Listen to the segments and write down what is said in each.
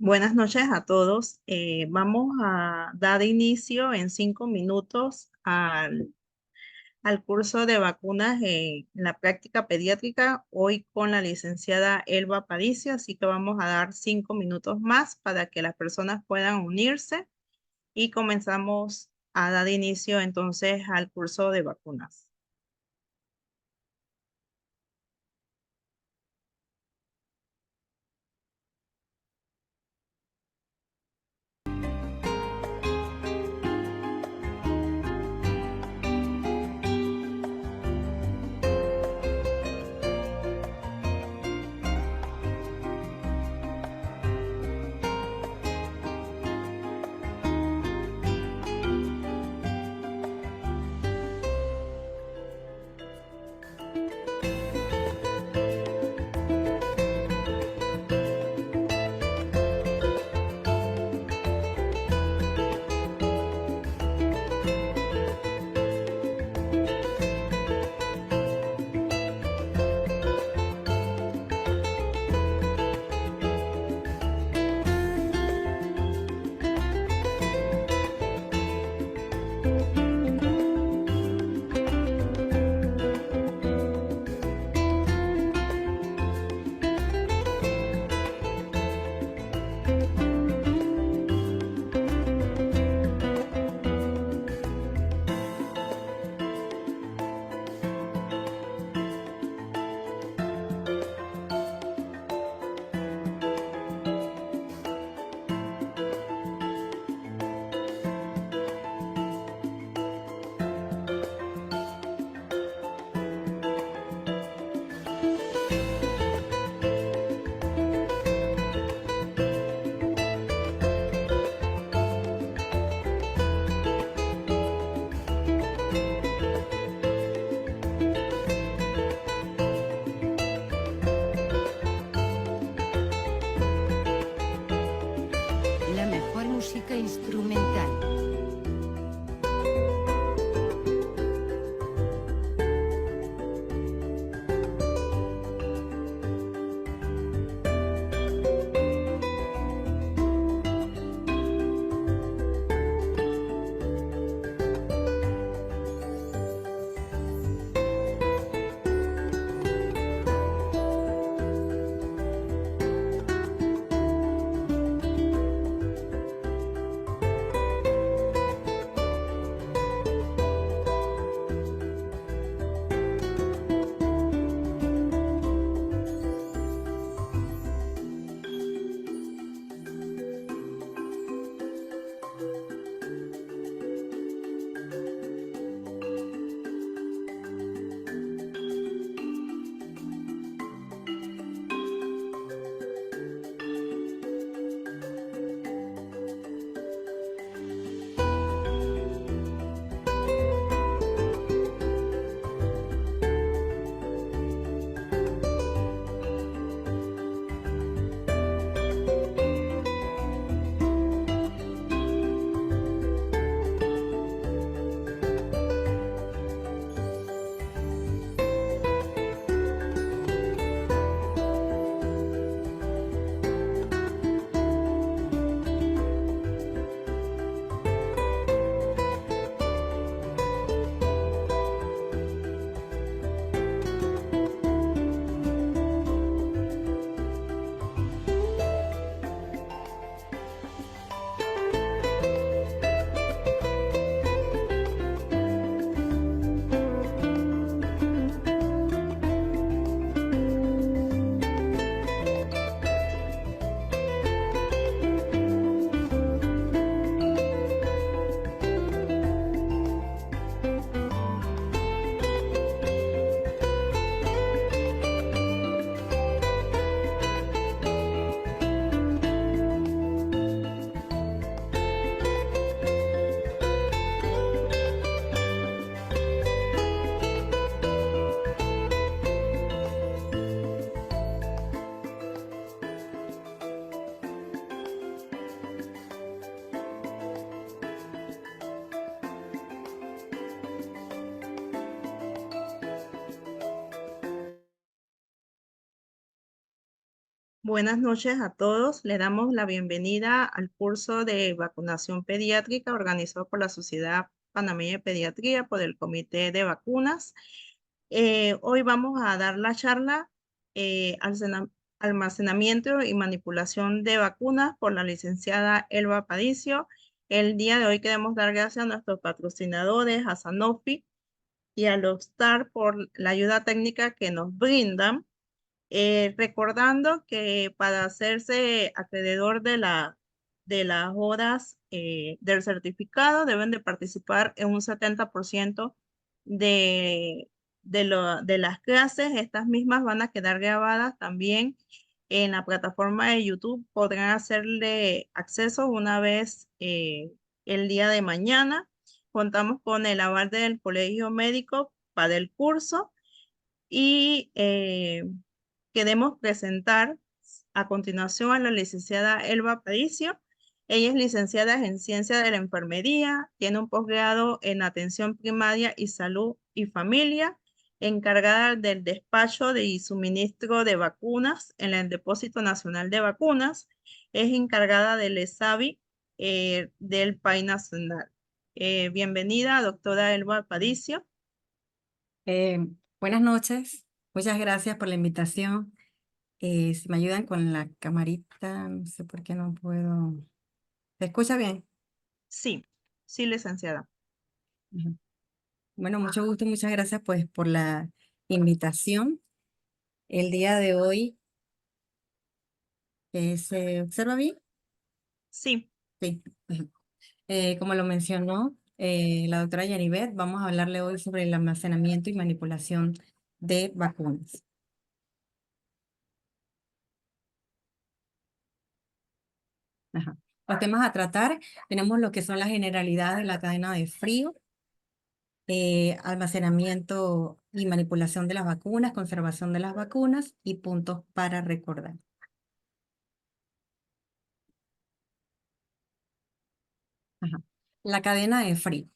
Buenas noches a todos. Vamos a dar inicio en 5 minutos al curso de vacunas en la práctica pediátrica, hoy con la licenciada Elba Paricio, así que vamos a dar 5 minutos más para que las personas puedan unirse y comenzamos a dar inicio entonces al curso de vacunas. Buenas noches a todos. Le damos la bienvenida al curso de vacunación pediátrica organizado por la Sociedad Panameña de Pediatría por el Comité de Vacunas. Hoy vamos a dar la charla almacenamiento y manipulación de vacunas por la licenciada Elba Padicio. El día de hoy queremos dar gracias a nuestros patrocinadores, a Sanofi y a Lobstar por la ayuda técnica que nos brindan. Recordando que para hacerse acreedor de las horas del certificado deben de participar en un 70% de, de las clases. Estas mismas van a quedar grabadas también en la plataforma de YouTube. Podrán hacerle acceso una vez el día de mañana. Contamos con el aval del Colegio Médico para el curso y queremos presentar a continuación a la licenciada Elba Paricio. Ella es licenciada en Ciencia de la Enfermería, tiene un posgrado en Atención Primaria y Salud y Familia, encargada del despacho y suministro de vacunas en el Depósito Nacional de Vacunas, es encargada del ESAVI del País Nacional. Bienvenida, doctora Elba Paricio. Eh, Buenas noches, muchas gracias por la invitación. Si me ayudan con la camarita, no sé por qué no puedo. ¿Se escucha bien? Sí, sí, licenciada. Ujú. Bueno, mucho gusto y muchas gracias pues por la invitación. El día de hoy, ¿se observa bien? Sí. Sí. Ujú. Como lo mencionó la doctora Yanibet, vamos a hablarle hoy sobre el almacenamiento y manipulación de vacunas. Ajá. Los temas a tratar, tenemos lo que son las generalidades de la cadena de frío, almacenamiento y manipulación de las vacunas, conservación de las vacunas y puntos para recordar. Ajá. La cadena de frío.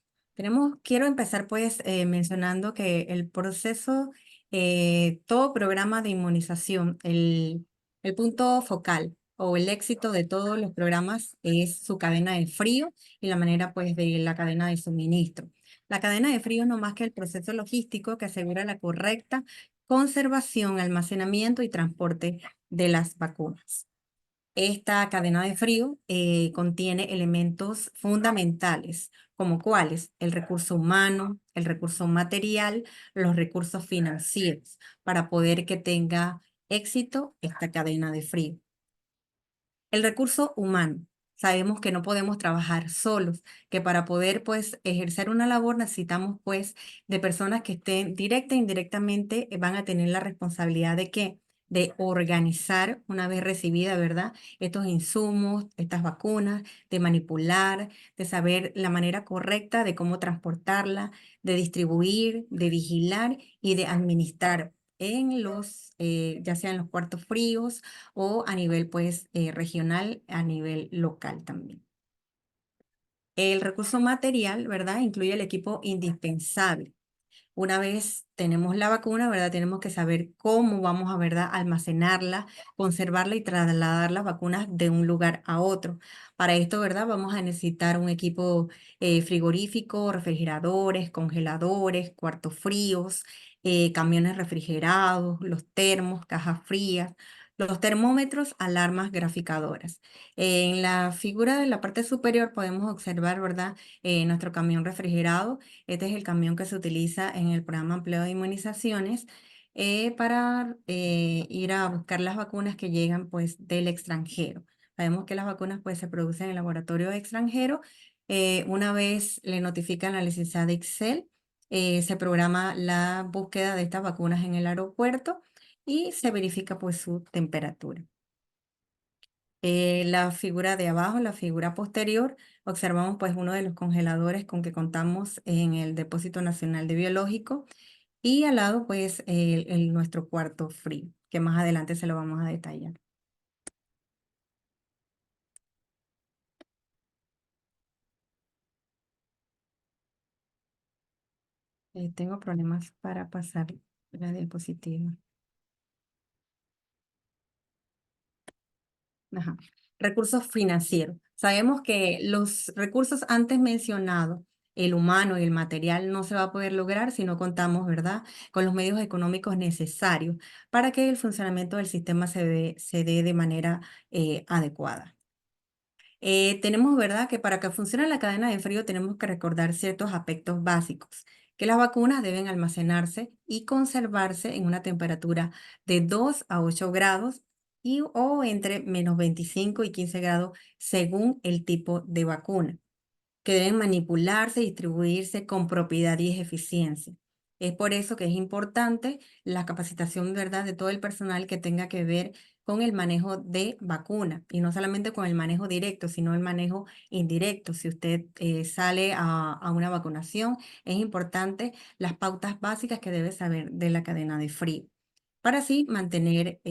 Quiero empezar pues mencionando que el proceso, todo programa de inmunización, el punto focal o el éxito de todos los programas es su cadena de frío y la manera pues de la cadena de suministro. La cadena de frío es no más que el proceso logístico que asegura la correcta conservación, almacenamiento y transporte de las vacunas. Esta cadena de frío contiene elementos fundamentales, como cuáles: el recurso humano, el recurso material, los recursos financieros, para poder que tenga éxito esta cadena de frío. El recurso humano. Sabemos que no podemos trabajar solos, que para poder pues ejercer una labor necesitamos pues de personas que estén directa e indirectamente van a tener la responsabilidad de qué, de organizar una vez recibida, ¿verdad? Estos insumos, estas vacunas, de manipular, de saber la manera correcta de cómo transportarla, de distribuir, de vigilar y de administrar en ya sea en los cuartos fríos o a nivel pues regional, a nivel local también. El recurso material, ¿verdad? Incluye el equipo indispensable. Una vez tenemos la vacuna, ¿verdad? Tenemos que saber cómo vamos a, ¿verdad?, almacenarla, conservarla y trasladar las vacunas de un lugar a otro. Para esto, ¿verdad? Vamos a necesitar un equipo frigorífico, refrigeradores, congeladores, cuartos fríos, camiones refrigerados, los termos, cajas frías, los termómetros, alarmas graficadoras. En la figura de la parte superior podemos observar, ¿verdad?, nuestro camión refrigerado. Este es el camión que se utiliza en el programa Empleo de Inmunizaciones para ir a buscar las vacunas que llegan pues del extranjero. Sabemos que las vacunas pues se producen en el laboratorio extranjero. Una vez le notifican a la licenciada Excel, se programa la búsqueda de estas vacunas en el aeropuerto y se verifica pues su temperatura. La figura de abajo, la figura posterior, observamos pues uno de los congeladores con que contamos en el Depósito Nacional de Biológico y al lado pues nuestro cuarto frío, que más adelante se lo vamos a detallar. Tengo problemas para pasar la diapositiva. Ajá. Recursos financieros. Sabemos que los recursos antes mencionados, el humano y el material, no se va a poder lograr si no contamos, ¿verdad?, con los medios económicos necesarios para que el funcionamiento del sistema se dé de manera adecuada. Tenemos, ¿verdad?, que para que funcione la cadena de frío tenemos que recordar ciertos aspectos básicos, que las vacunas deben almacenarse y conservarse en una temperatura de 2 a 8 grados o entre -25 y 15 grados según el tipo de vacuna, que deben manipularse y distribuirse con propiedad y eficiencia. Es por eso que es importante la capacitación, ¿verdad?, de todo el personal que tenga que ver con el manejo de vacuna y no solamente con el manejo directo, sino el manejo indirecto. Si usted sale a una vacunación, es importante las pautas básicas que debe saber de la cadena de frío para así mantener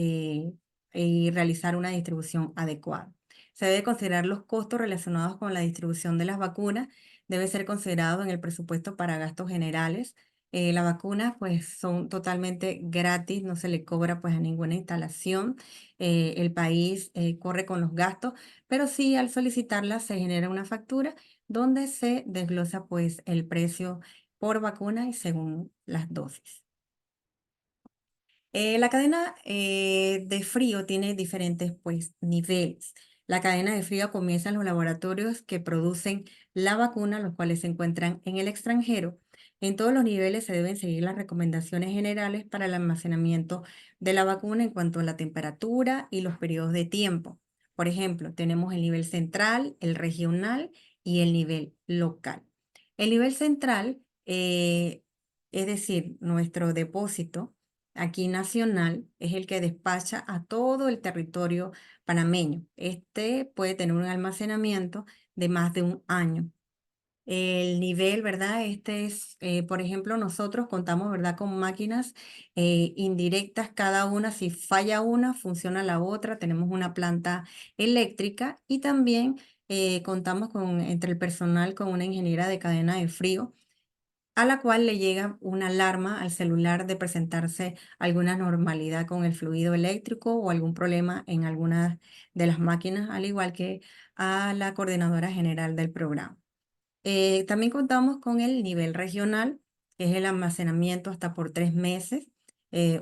y realizar una distribución adecuada. Se debe considerar los costos relacionados con la distribución de las vacunas, debe ser considerado en el presupuesto para gastos generales. Las vacunas pues son totalmente gratis, no se le cobra pues a ninguna instalación. El país corre con los gastos, pero sí al solicitarlas se genera una factura donde se desglosa pues el precio por vacuna y según las dosis. La cadena de frío tiene diferentes pues, niveles. La cadena de frío comienza en los laboratorios que producen la vacuna, los cuales se encuentran en el extranjero. En todos los niveles se deben seguir las recomendaciones generales para el almacenamiento de la vacuna en cuanto a la temperatura y los periodos de tiempo. Por ejemplo, tenemos el nivel central, el regional y el nivel local. El nivel central, es decir, nuestro depósito aquí nacional es el que despacha a todo el territorio panameño. Este puede tener un almacenamiento de más de un año. El nivel, ¿verdad? Este es, por ejemplo, nosotros contamos, ¿verdad?, con máquinas indirectas, cada una, si falla una, funciona la otra. Tenemos una planta eléctrica y también contamos con, entre el personal, con una ingeniera de cadena de frío a la cual le llega una alarma al celular de presentarse alguna normalidad con el fluido eléctrico o algún problema en alguna de las máquinas, al igual que a la coordinadora general del programa. También contamos con el nivel regional, que es el almacenamiento hasta por 3 meses.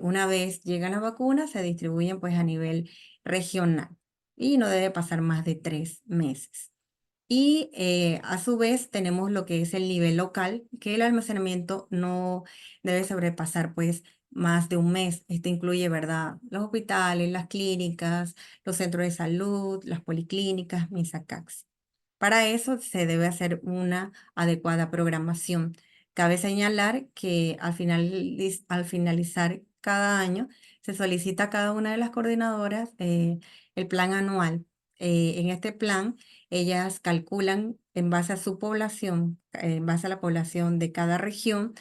Una vez llegan las vacunas, se distribuyen pues a nivel regional y no debe pasar más de 3 meses. Y a su vez tenemos lo que es el nivel local, que el almacenamiento no debe sobrepasar pues más de un mes. Esto incluye, ¿verdad?, los hospitales, las clínicas, los centros de salud, las policlínicas, MISACAX. Para eso se debe hacer una adecuada programación. Cabe señalar que al finalizar cada año se solicita a cada una de las coordinadoras el plan anual. En este plan, ellas calculan en base a su población, en base a la población de cada región,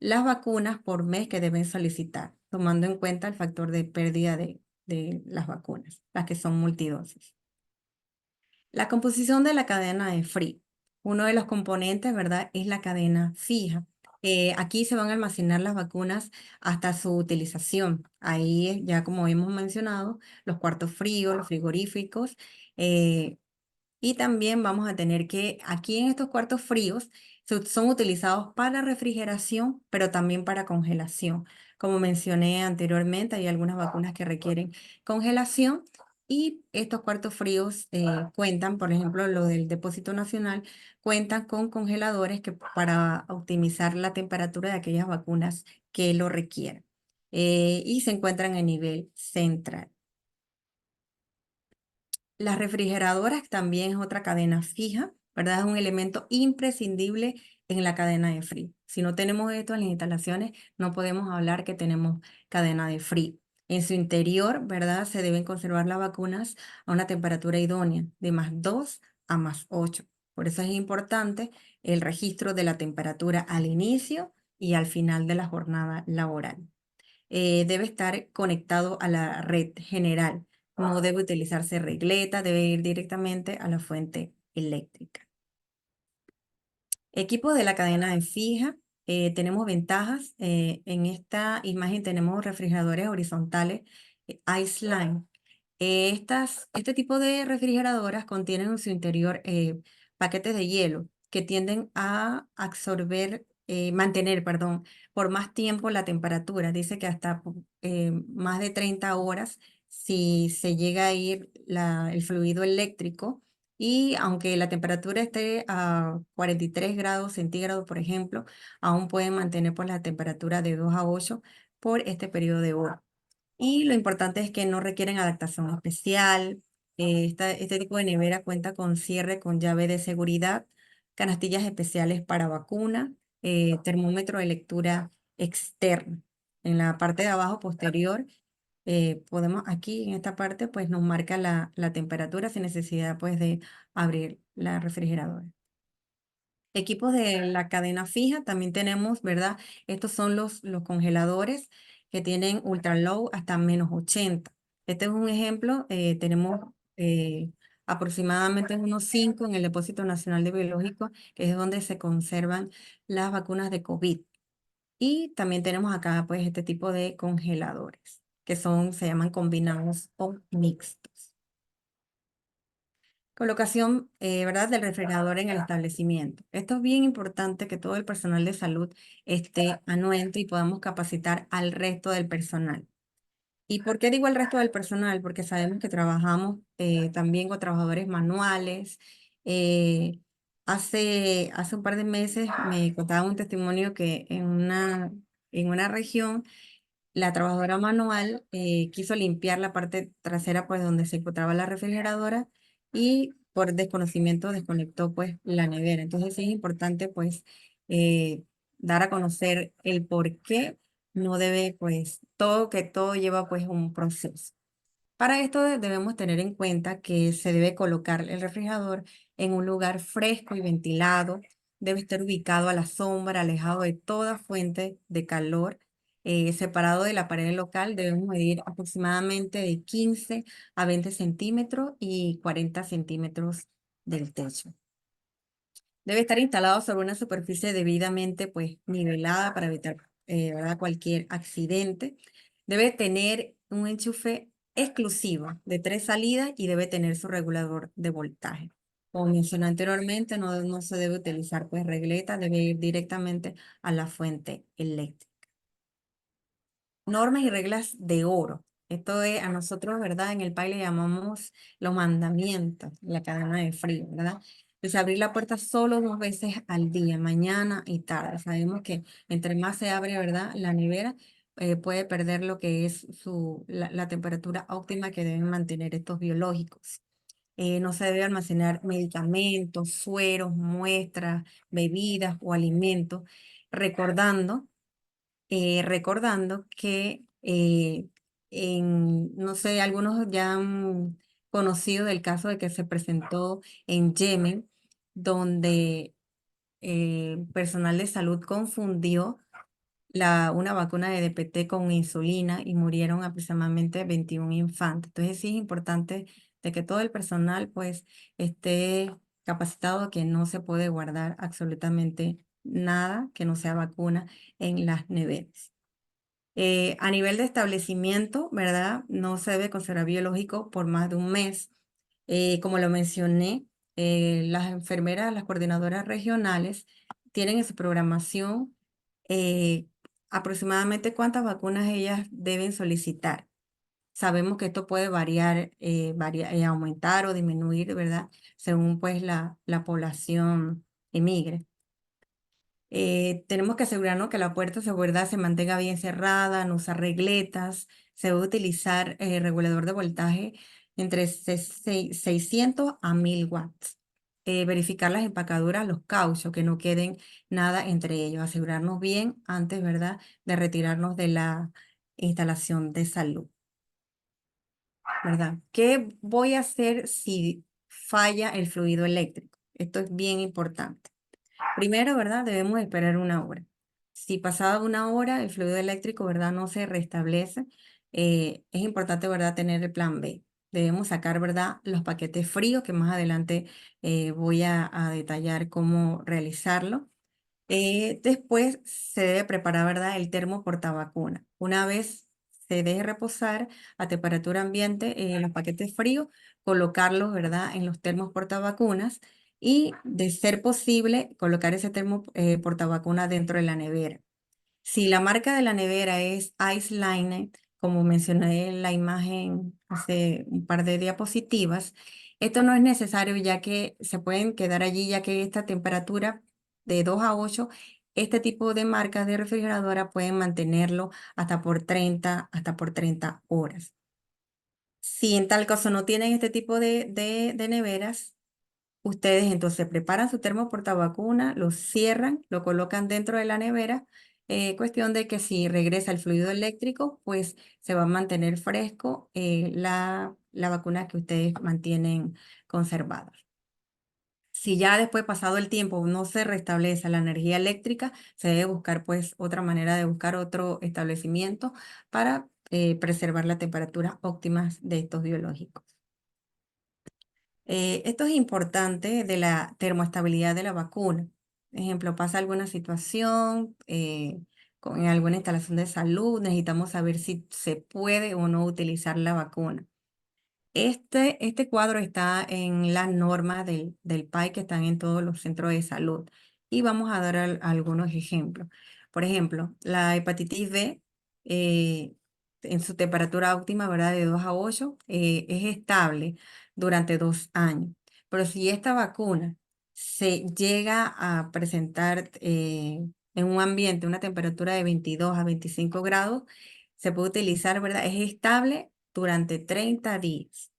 las vacunas por mes que deben solicitar, tomando en cuenta el factor de pérdida de las vacunas, las que son multidosis. La composición de la cadena de frío. Uno de los componentes, ¿verdad?, es la cadena fija. Aquí se van a almacenar las vacunas hasta su utilización. Ahí, ya como hemos mencionado, los cuartos fríos, los frigoríficos, eh, y también vamos a tener que aquí en estos cuartos fríos son utilizados para refrigeración, pero también para congelación. Como mencioné anteriormente, hay algunas vacunas que requieren congelación y estos cuartos fríos cuentan, por ejemplo, lo del Depósito Nacional, cuentan con congeladores que, para optimizar la temperatura de aquellas vacunas que lo requieran. Y se encuentran a nivel central. Las refrigeradoras también es otra cadena fija, ¿verdad? Es un elemento imprescindible en la cadena de frío. Si no tenemos esto en las instalaciones, no podemos hablar que tenemos cadena de frío. En su interior, ¿verdad? Se deben conservar las vacunas a una temperatura idónea, de +2 a +8. Por eso es importante el registro de la temperatura al inicio y al final de la jornada laboral. Debe estar conectado a la red general. No debe utilizarse regleta, debe ir directamente a la fuente eléctrica. Equipo de la cadena de fija. Tenemos ventajas. En esta imagen tenemos refrigeradores horizontales Ice Line. Este tipo de refrigeradoras contienen en su interior paquetes de hielo que tienden a absorber, mantener, perdón, por más tiempo la temperatura. Dice que hasta más de 30 horas si se llega a ir el fluido eléctrico y aunque la temperatura esté a 43 grados centígrados, por ejemplo, aún pueden mantener pues, la temperatura de 2 a 8 por este periodo de horas. Y lo importante es que no requieren adaptación especial. Este tipo de nevera cuenta con cierre con llave de seguridad, canastillas especiales para vacuna, termómetro de lectura externo. En la parte de abajo posterior, podemos aquí en esta parte, pues nos marca la temperatura sin necesidad pues de abrir la refrigeradora. Equipos de la cadena fija, también tenemos, ¿verdad? Estos son los congeladores que tienen ultra low hasta -80. Este es un ejemplo, tenemos aproximadamente unos 5 en el Depósito Nacional de Biológicos, que es donde se conservan las vacunas de COVID. Y también tenemos acá, pues, este tipo de congeladores, que se llaman combinados o mixtos. Colocación, ¿verdad?, del refrigerador en el establecimiento. Esto es bien importante que todo el personal de salud esté anuente y podamos capacitar al resto del personal. ¿Y por qué digo el resto del personal? Porque sabemos que trabajamos también con trabajadores manuales. Eh, hace un par de meses me contaba un testimonio que en una región la trabajadora manual quiso limpiar la parte trasera, pues, donde se encontraba la refrigeradora y por desconocimiento desconectó, pues, la nevera. Entonces, sí es importante, pues, eh, dar a conocer el por qué no debe, pues, que todo lleva, pues, un proceso. Para esto debemos tener en cuenta que se debe colocar el refrigerador en un lugar fresco y ventilado. Debe estar ubicado a la sombra, alejado de toda fuente de calor, separado de la pared local. Debemos medir aproximadamente de 15 a 20 centímetros y 40 centímetros del techo. Debe estar instalado sobre una superficie debidamente pues, nivelada para evitar ¿verdad? Cualquier accidente. Debe tener un enchufe exclusivo de 3 salidas y debe tener su regulador de voltaje. Como mencioné anteriormente, no se debe utilizar pues regleta, debe ir directamente a la fuente eléctrica. Normas y reglas de oro. Esto es a nosotros, ¿verdad? En el país le llamamos los mandamientos, la cadena de frío, ¿verdad? Entonces, abrir la puerta solo 2 veces al día, mañana y tarde. Sabemos que entre más se abre, ¿verdad? La nevera puede perder lo que es la temperatura óptima que deben mantener estos biológicos. No se debe almacenar medicamentos, sueros, muestras, bebidas o alimentos, recordando recordando que, no sé, algunos ya han conocido del caso de que se presentó en Yemen, donde personal de salud confundió una vacuna de DPT con insulina y murieron aproximadamente 21 infantes. Entonces sí es importante de que todo el personal pues esté capacitado, que no se puede guardar absolutamente nada que no sea vacuna en las neveras. A nivel de establecimiento, ¿verdad? No se debe considerar biológico por más de un mes. Como lo mencioné, las enfermeras, las coordinadoras regionales, tienen en su programación eh, aproximadamente cuántas vacunas ellas deben solicitar. Sabemos que esto puede variar, aumentar o disminuir, ¿verdad? Según pues la población emigre. Tenemos que asegurarnos que la puerta de seguridad se mantenga bien cerrada, no usar regletas, se debe utilizar regulador de voltaje entre 600 a 1000 watts. Verificar las empacaduras, los cauchos, que no queden nada entre ellos. Asegurarnos bien antes, ¿verdad?, de retirarnos de la instalación de salud, ¿verdad? ¿Qué voy a hacer si falla el fluido eléctrico? Esto es bien importante. Primero, ¿verdad? Debemos esperar 1 hora. Si pasada 1 hora el fluido eléctrico, ¿verdad?, no se restablece, es importante, ¿verdad?, tener el plan B. Debemos sacar, ¿verdad?, los paquetes fríos, que más adelante voy a detallar cómo realizarlo. Después se debe preparar, ¿verdad?, el termo portavacuna. Una vez se deje reposar a temperatura ambiente en los paquetes fríos, colocarlos, ¿verdad?, en los termos portavacunas y, de ser posible, colocar ese termo portavacuna dentro de la nevera. Si la marca de la nevera es Ice Line, como mencioné en la imagen hace un par de diapositivas, esto no es necesario ya que se pueden quedar allí, ya que esta temperatura de 2 a 8, este tipo de marcas de refrigeradora pueden mantenerlo hasta por 30 horas. Si en tal caso no tienen este tipo de neveras, ustedes entonces preparan su termo portavacuna, lo cierran, lo colocan dentro de la nevera. Cuestión de que si regresa el fluido eléctrico, pues se va a mantener fresco la vacuna que ustedes mantienen conservada. Si ya después, pasado el tiempo, no se restablece la energía eléctrica, se debe buscar pues otra manera de buscar otro establecimiento para preservar la temperatura óptima de estos biológicos. Esto es importante de la termoestabilidad de la vacuna. Ejemplo, pasa alguna situación en alguna instalación de salud, necesitamos saber si se puede o no utilizar la vacuna. Este cuadro está en las normas del PAI que están en todos los centros de salud. Y vamos a dar algunos ejemplos. Por ejemplo, la hepatitis B eh, en su temperatura óptima, ¿verdad? De 2 a 8, es estable durante 2 años. Pero si esta vacuna se llega a presentar en un ambiente, una temperatura de 22 a 25 grados, se puede utilizar, ¿verdad? Es estable durante 30 días.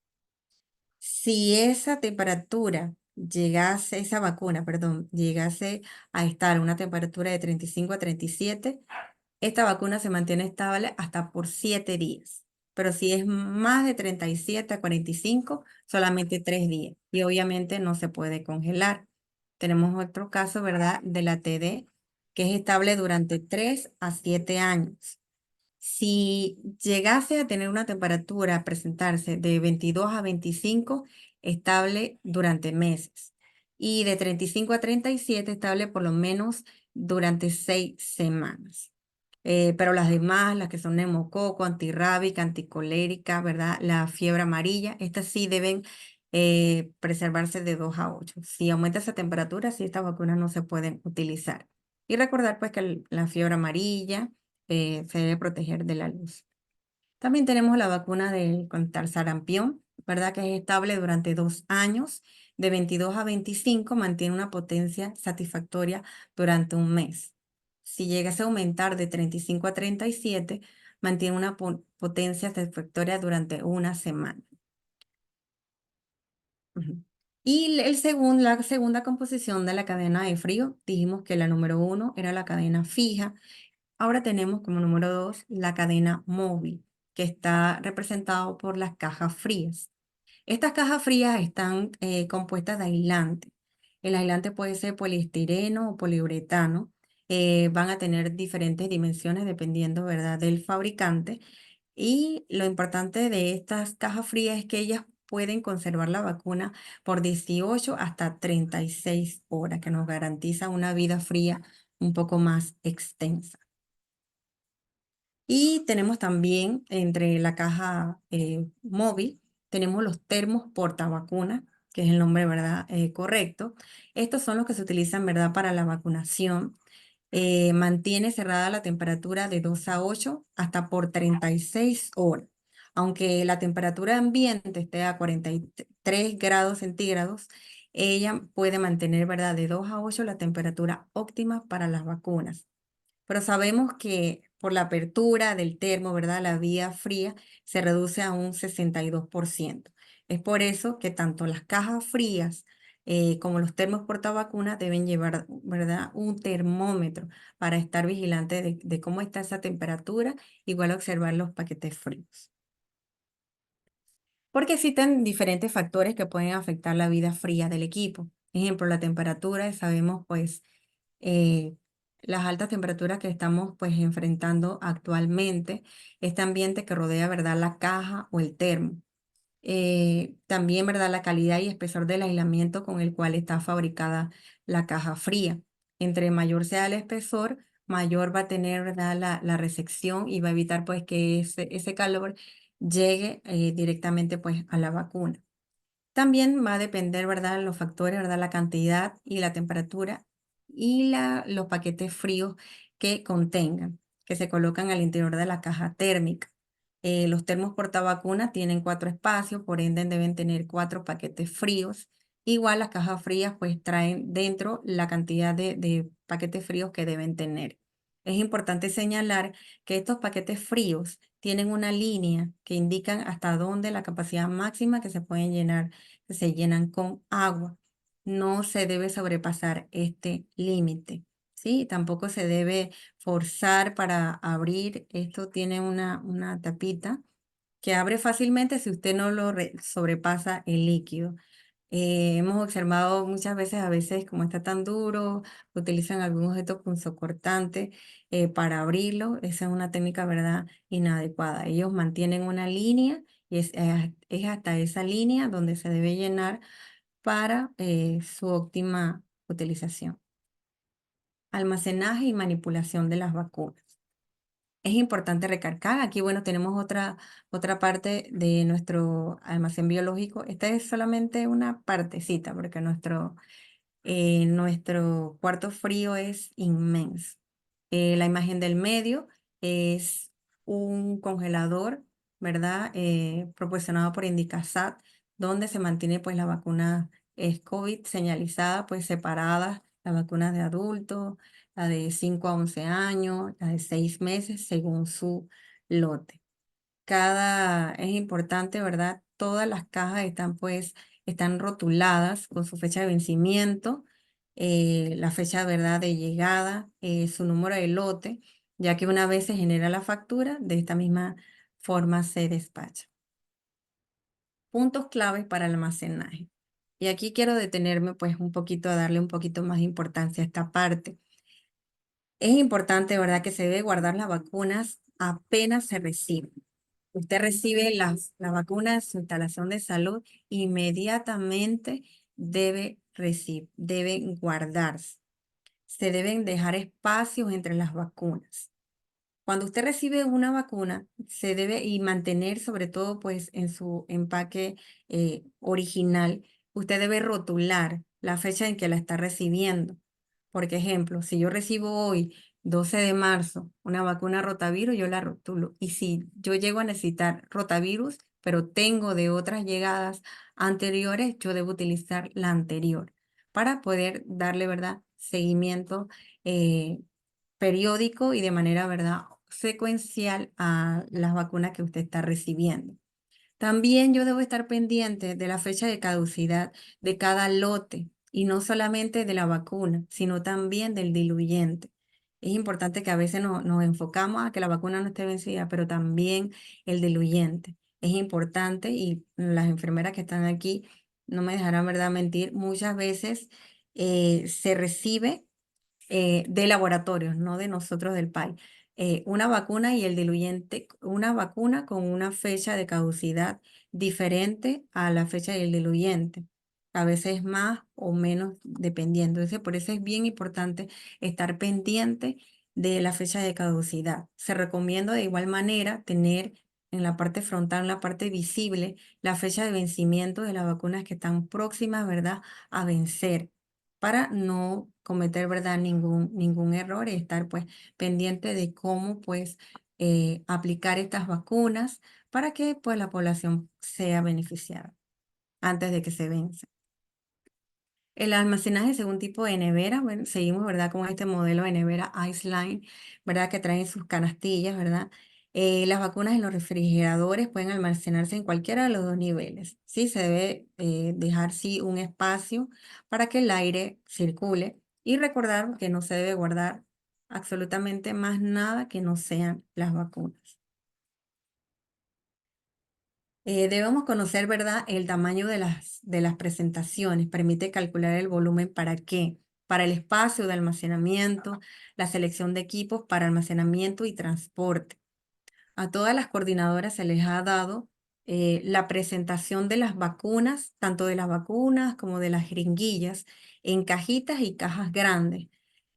Si esa temperatura llegase, esa vacuna, perdón, llegase a estar a una temperatura de 35 a 37, esta vacuna se mantiene estable hasta por 7 días. Pero si es más de 37 a 45, solamente 3 días. Y obviamente no se puede congelar. Tenemos otro caso, ¿verdad? De la TD, que es estable durante 3 a 7 años. Si llegase a tener una temperatura, a presentarse de 22 a 25, estable durante meses. Y de 35 a 37, estable por lo menos durante 6 semanas. Pero las demás, las que son neumococo, antirrábica, anticolérica, ¿verdad? La fiebre amarilla, estas sí deben preservarse de 2 a 8. Si aumenta esa temperatura, sí, estas vacunas no se pueden utilizar. Y recordar pues que la fiebre amarilla se debe proteger de la luz. También tenemos la vacuna contra el sarampión, ¿verdad? Que es estable durante 2 años, de 22 a 25, mantiene una potencia satisfactoria durante un mes. Si llegase a aumentar de 35 a 37, mantiene una potencia satisfactoria durante una semana. Ujú. Y la segunda composición de la cadena de frío, dijimos que la número 1 era la cadena fija. Ahora tenemos como número 2 la cadena móvil, que está representado por las cajas frías. Estas cajas frías están compuestas de aislante. El aislante puede ser poliestireno o poliuretano. Van a tener diferentes dimensiones dependiendo, ¿verdad?, del fabricante. Y lo importante de estas cajas frías es que ellas pueden conservar la vacuna por 18 hasta 36 horas, que nos garantiza una vida fría un poco más extensa. Y tenemos también entre la caja móvil, tenemos los termos portavacunas, que es el nombre, ¿verdad? Correcto. Estos son los que se utilizan, ¿verdad?, para la vacunación. Mantiene cerrada la temperatura de 2 a 8 hasta por 36 horas. Aunque la temperatura ambiente esté a 43 grados centígrados, ella puede mantener, ¿verdad?, de 2 a 8 la temperatura óptima para las vacunas. Pero sabemos que por la apertura del termo, ¿verdad? La vía fría se reduce a un 62%. Es por eso que tanto las cajas frías como los termos portavacunas deben llevar, ¿verdad?, un termómetro para estar vigilante de cómo está esa temperatura, igual observar los paquetes fríos. Porque existen diferentes factores que pueden afectar la vida fría del equipo. Ejemplo, la temperatura, sabemos pues eh, las altas temperaturas que estamos pues enfrentando actualmente, este ambiente que rodea, ¿verdad?, la caja o el termo. También, ¿verdad?, la calidad y espesor del aislamiento con el cual está fabricada la caja fría. Entre mayor sea el espesor, mayor va a tener, ¿verdad? La recepción y va a evitar pues que ese calor llegue directamente pues a la vacuna. También va a depender, ¿verdad? Los factores, ¿verdad? La cantidad y la temperatura y los paquetes fríos que contengan, que se colocan al interior de la caja térmica. Los termos portavacunas tienen 4 espacios, por ende deben tener 4 paquetes fríos. Igual las cajas frías pues traen dentro la cantidad de paquetes fríos que deben tener. Es importante señalar que estos paquetes fríos tienen una línea que indican hasta dónde la capacidad máxima que se pueden llenar, que se llenan con agua. No se debe sobrepasar este límite, ¿sí? Tampoco se debe forzar para abrir. Esto tiene una tapita que abre fácilmente si usted no lo sobrepasa el líquido. Hemos observado muchas veces, a veces como está tan duro, utilizan algún objeto punzocortante para abrirlo. Esa es una técnica, ¿verdad?, inadecuada. Ellos mantienen una línea y es hasta esa línea donde se debe llenar para su óptima utilización. Almacenaje y manipulación de las vacunas. Es importante recargar. Aquí, bueno, tenemos otra parte de nuestro almacén biológico. Esta es solamente una partecita, porque nuestro cuarto frío es inmenso. La imagen del medio es un congelador, ¿verdad? Proporcionado por Indicasat, donde se mantiene pues la vacuna es COVID señalizada, pues separadas, las vacunas de adultos, la de 5 a 11 años, la de 6 meses, según su lote. Es importante, ¿verdad? Todas las cajas están rotuladas con su fecha de vencimiento, la fecha, ¿verdad?, de llegada, su número de lote, ya que una vez se genera la factura, de esta misma forma se despacha. Puntos claves para el almacenaje. Y aquí quiero detenerme pues un poquito a darle un poquito más de importancia a esta parte. Es importante, ¿verdad?, que se debe guardar las vacunas apenas se reciben. Usted recibe la vacuna de su instalación de salud, inmediatamente deben guardarse. Se deben dejar espacios entre las vacunas. Cuando usted recibe una vacuna, se debe y mantener sobre todo pues en su empaque original, usted debe rotular la fecha en que la está recibiendo. Por ejemplo, si yo recibo hoy, 12 de marzo, una vacuna rotavirus, yo la rotulo. Y si yo llego a necesitar rotavirus, pero tengo de otras llegadas anteriores, yo debo utilizar la anterior para poder darle, ¿verdad?, seguimiento periódico y de manera, ¿verdad?, secuencial a las vacunas que usted está recibiendo. También yo debo estar pendiente de la fecha de caducidad de cada lote y no solamente de la vacuna, sino también del diluyente. Es importante que a veces nos enfocamos a que la vacuna no esté vencida, pero también el diluyente. Es importante y las enfermeras que están aquí no me dejarán, ¿verdad?, mentir. Muchas veces se recibe de laboratorios, no de nosotros del país. Una vacuna y el diluyente, una vacuna con una fecha de caducidad diferente a la fecha del diluyente. A veces más o menos dependiendo. Entonces, por eso es bien importante estar pendiente de la fecha de caducidad. Se recomienda de igual manera tener en la parte frontal, en la parte visible, la fecha de vencimiento de las vacunas que están próximas, ¿verdad?, a vencer para no cometer, ¿verdad?, ningún error y estar pues pendiente de cómo pues aplicar estas vacunas para que pues la población sea beneficiada antes de que se venzan. El almacenaje según tipo de nevera, bueno, seguimos, ¿verdad?, con este modelo de nevera Iceline, ¿verdad?, que traen sus canastillas, ¿verdad? Las vacunas en los refrigeradores pueden almacenarse en cualquiera de los dos niveles, ¿sí? Se debe dejar, sí, un espacio para que el aire circule y recordar que no se debe guardar absolutamente más nada que no sean las vacunas. Debemos conocer, ¿verdad?, el tamaño de las presentaciones. Permite calcular el volumen para qué. Para el espacio de almacenamiento, la selección de equipos para almacenamiento y transporte. A todas las coordinadoras se les ha dado la presentación de las vacunas, tanto de las vacunas como de las jeringuillas, en cajitas y cajas grandes.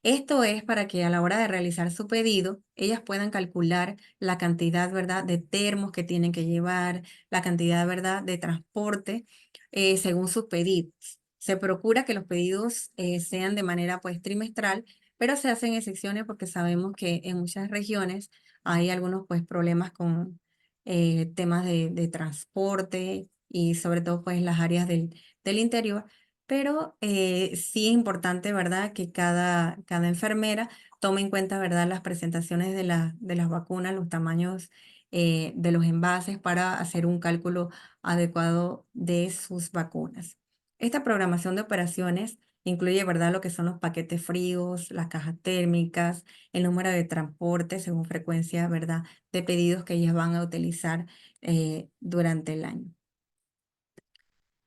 Esto es para que a la hora de realizar su pedido, ellas puedan calcular la cantidad, ¿verdad?, de termos que tienen que llevar, la cantidad, ¿verdad?, de transporte según sus pedidos. Se procura que los pedidos sean de manera pues trimestral, pero se hacen excepciones porque sabemos que en muchas regiones hay algunos pues problemas con temas de transporte y sobre todo pues las áreas del interior. Pero sí es importante, ¿verdad?, que cada enfermera tome en cuenta, ¿verdad?, las presentaciones de las vacunas, los tamaños de los envases para hacer un cálculo adecuado de sus vacunas. Esta programación de operaciones incluye, ¿verdad?, lo que son los paquetes fríos, las cajas térmicas, el número de transporte según frecuencia, ¿verdad?, de pedidos que ellas van a utilizar durante el año.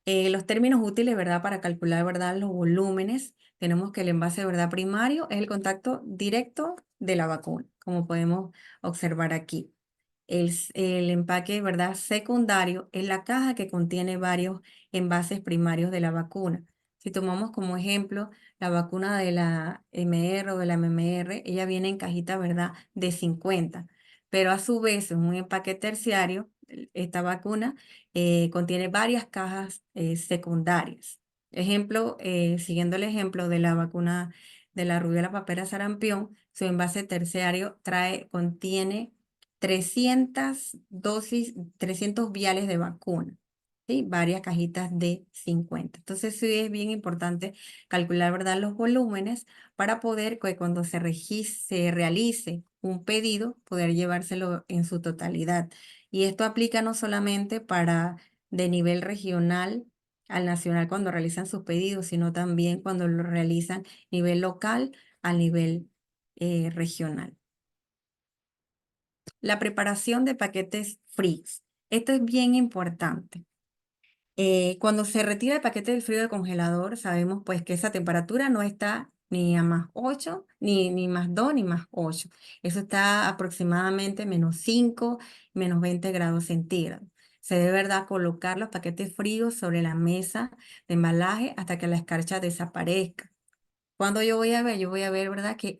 Los términos útiles, ¿verdad? Para calcular, ¿verdad? Los volúmenes, tenemos que el envase, ¿verdad? Primario es el contacto directo de la vacuna, como podemos observar aquí. El empaque, ¿verdad? Secundario es la caja que contiene varios envases primarios de la vacuna. Si tomamos como ejemplo la vacuna de la MR o de la MMR, ella viene en cajita, ¿verdad?, de 50, pero a su vez en un empaque terciario, esta vacuna contiene varias cajas secundarias. Ejemplo, siguiendo el ejemplo de la vacuna de la rubiola papera sarampión, su envase terciario contiene 300 dosis, 300 viales de vacuna, ¿sí? Varias cajitas de 50. Entonces sí es bien importante calcular, ¿verdad?, los volúmenes para poder que cuando se realice un pedido, poder llevárselo en su totalidad. Y esto aplica no solamente para de nivel regional al nacional cuando realizan sus pedidos, sino también cuando lo realizan a nivel local a nivel regional. La preparación de paquetes fríos. Esto es bien importante. Cuando se retira el paquete del frío del congelador, sabemos pues que esa temperatura no está ni a -8, ni +2, ni +8. Eso está aproximadamente -5, -20 grados centígrados. Se debe, ¿verdad?, colocar los paquetes fríos sobre la mesa de embalaje hasta que la escarcha desaparezca. Cuando yo voy a ver, ¿verdad?, que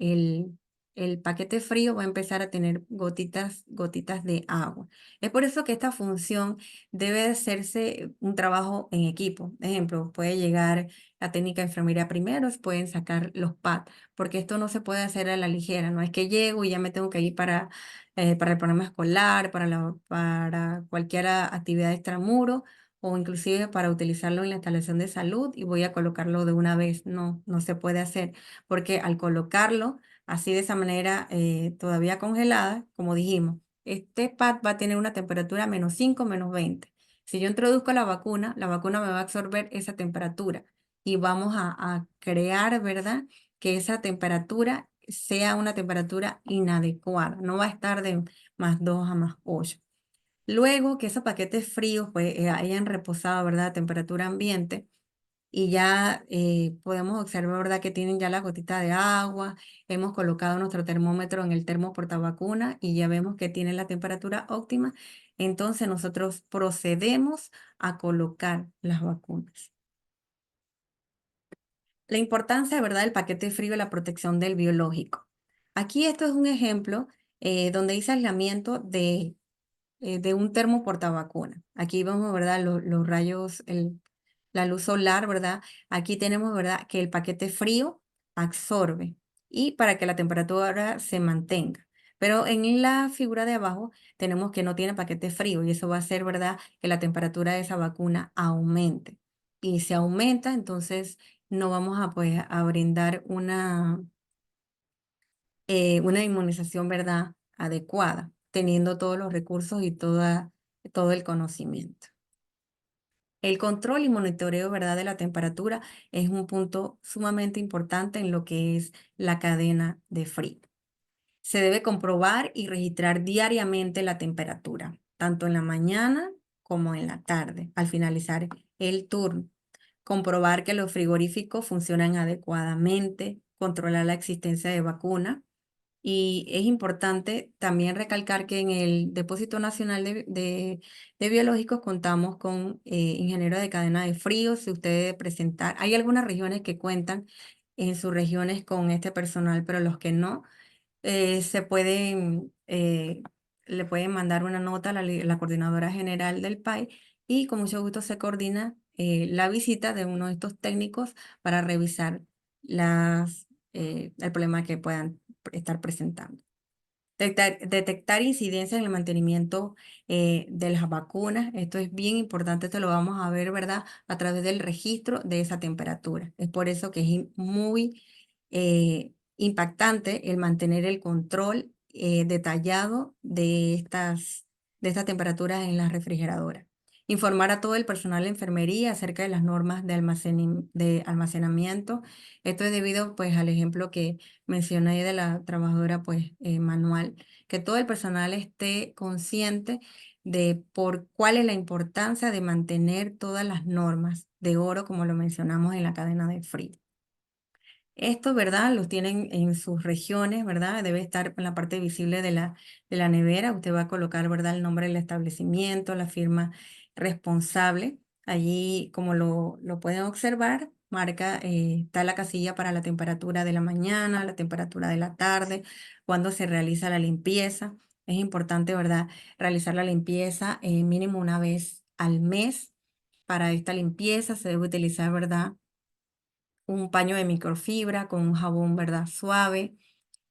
el paquete frío va a empezar a tener gotitas, gotitas de agua. Es por eso que esta función debe de hacerse un trabajo en equipo. Ejemplo, puede llegar la técnica de enfermería primero, pueden sacar los pads, porque esto no se puede hacer a la ligera. No es que llego y ya me tengo que ir para el programa escolar, para cualquier actividad extramuro o inclusive para utilizarlo en la instalación de salud y voy a colocarlo de una vez. No, no se puede hacer, porque al colocarlo así de esa manera todavía congelada, como dijimos, este pad va a tener una temperatura -5, -20. Si yo introduzco la vacuna me va a absorber esa temperatura y vamos a crear, ¿verdad?, que esa temperatura sea una temperatura inadecuada, no va a estar de +2 a +8. Luego que esos paquetes fríos pues hayan reposado, ¿verdad?, a temperatura ambiente y ya podemos observar, ¿verdad?, que tienen ya la gotita de agua, hemos colocado nuestro termómetro en el termo portavacuna y ya vemos que tiene la temperatura óptima, entonces nosotros procedemos a colocar las vacunas. La importancia, ¿verdad?, del paquete frío y la protección del biológico. Aquí esto es un ejemplo donde dice aislamiento de un termo portavacuna. Aquí vemos, ¿verdad?, los rayos, la luz solar, ¿verdad? Aquí tenemos, ¿verdad?, que el paquete frío absorbe y para que la temperatura se mantenga. Pero en la figura de abajo tenemos que no tiene paquete frío y eso va a hacer, ¿verdad?, que la temperatura de esa vacuna aumente. Y si aumenta, entonces no vamos a, pues, a brindar una inmunización, ¿verdad?, adecuada, teniendo todos los recursos y todo el conocimiento. El control y monitoreo, ¿verdad?, de la temperatura es un punto sumamente importante en lo que es la cadena de frío. Se debe comprobar y registrar diariamente la temperatura, tanto en la mañana como en la tarde, al finalizar el turno. Comprobar que los frigoríficos funcionan adecuadamente, controlar la existencia de vacuna y es importante también recalcar que en el Depósito Nacional de Biológicos contamos con ingeniero de cadena de frío. Si usted debe presentar, hay algunas regiones que cuentan en sus regiones con este personal, pero los que no, se pueden, le pueden mandar una nota a la coordinadora general del PAI y con mucho gusto se coordina la visita de uno de estos técnicos para revisar el problema que puedan estar presentando. Detectar incidencias en el mantenimiento de las vacunas. Esto es bien importante, esto lo vamos a ver, ¿verdad? A través del registro de esa temperatura. Es por eso que es muy impactante el mantener el control detallado de estas temperaturas en las refrigeradoras. Informar a todo el personal de enfermería acerca de las normas de almacenamiento. Esto es debido pues al ejemplo que mencioné de la trabajadora pues manual, que todo el personal esté consciente de por cuál es la importancia de mantener todas las normas de oro, como lo mencionamos en la cadena de frío. Estos, ¿verdad? Los tienen en sus regiones, ¿verdad? Debe estar en la parte visible de la nevera. Usted va a colocar, ¿verdad? El nombre del establecimiento, la firma responsable. Allí, como lo pueden observar, marca, está la casilla para la temperatura de la mañana, la temperatura de la tarde, cuando se realiza la limpieza. Es importante, ¿verdad? Realizar la limpieza mínimo una vez al mes. Para esta limpieza se debe utilizar, ¿verdad? Un paño de microfibra con un jabón, ¿verdad? Suave,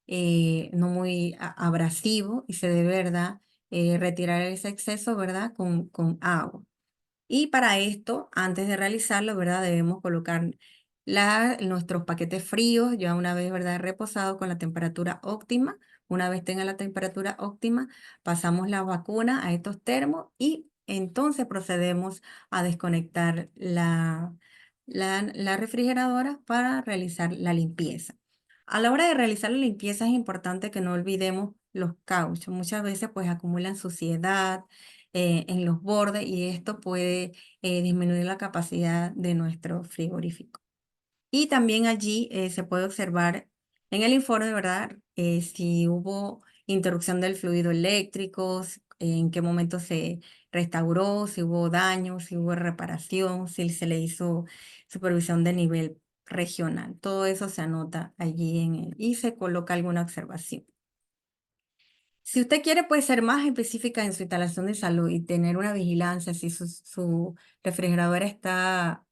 no muy abrasivo y se debe, ¿verdad? Retirar ese exceso, ¿verdad? Con agua. Y para esto, antes de realizarlo, ¿verdad? Debemos colocar nuestros paquetes fríos, ya una vez, ¿verdad? Reposados con la temperatura óptima. Una vez tenga la temperatura óptima, pasamos la vacuna a estos termos y entonces procedemos a desconectar la refrigeradora para realizar la limpieza. A la hora de realizar la limpieza es importante que no olvidemos los cauchos. Muchas veces pues acumulan suciedad en los bordes y esto puede disminuir la capacidad de nuestro frigorífico. Y también allí se puede observar en el informe, ¿verdad? Si hubo interrupción del fluido eléctrico, en qué momento se restauró, si hubo daño, si hubo reparación, si se le hizo supervisión de nivel regional. Todo eso se anota allí y se coloca alguna observación. Si usted quiere, puede ser más específica en su instalación de salud y tener una vigilancia si su refrigeradora está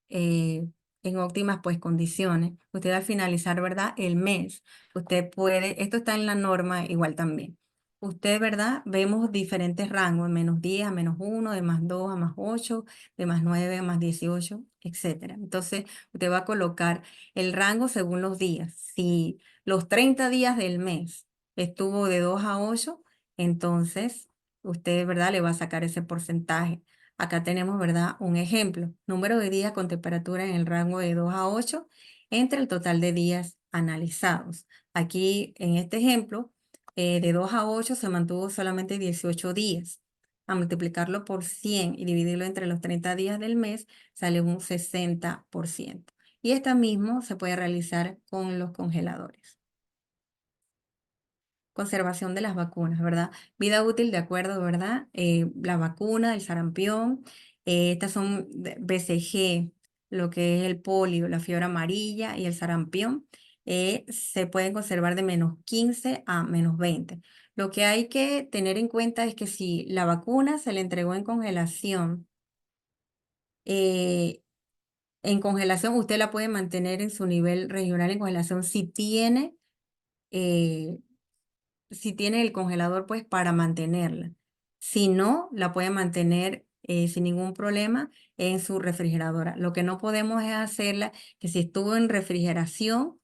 eh, en óptimas pues condiciones. Usted al finalizar, ¿verdad? El mes, usted puede, esto está en la norma igual también. Usted, ¿verdad? Vemos diferentes rangos, de -10 a -1, de +2 a +8, de +9 a +18, etcétera. Entonces, usted va a colocar el rango según los días. Si los 30 días del mes estuvo de 2 a 8, entonces usted, ¿verdad? Le va a sacar ese porcentaje. Acá tenemos, ¿verdad? Un ejemplo. Número de días con temperatura en el rango de 2 a 8 entre el total de días analizados. Aquí, en este ejemplo, de 2 a 8 se mantuvo solamente 18 días. A multiplicarlo por 100 y dividirlo entre los 30 días del mes, sale un 60%. Y esta mismo se puede realizar con los congeladores. Conservación de las vacunas, ¿verdad? Vida útil de acuerdo, ¿verdad? La vacuna del sarampión, estas son BCG, lo que es el polio, la fiebre amarilla y el sarampión, se pueden conservar de -15 a -20. Lo que hay que tener en cuenta es que si la vacuna se le entregó eh, en congelación, usted la puede mantener en su nivel regional en congelación eh, si tiene el congelador, pues para mantenerla. Si no, la puede mantener sin ningún problema en su refrigeradora. Lo que no podemos es hacerla, que si estuvo en refrigeración,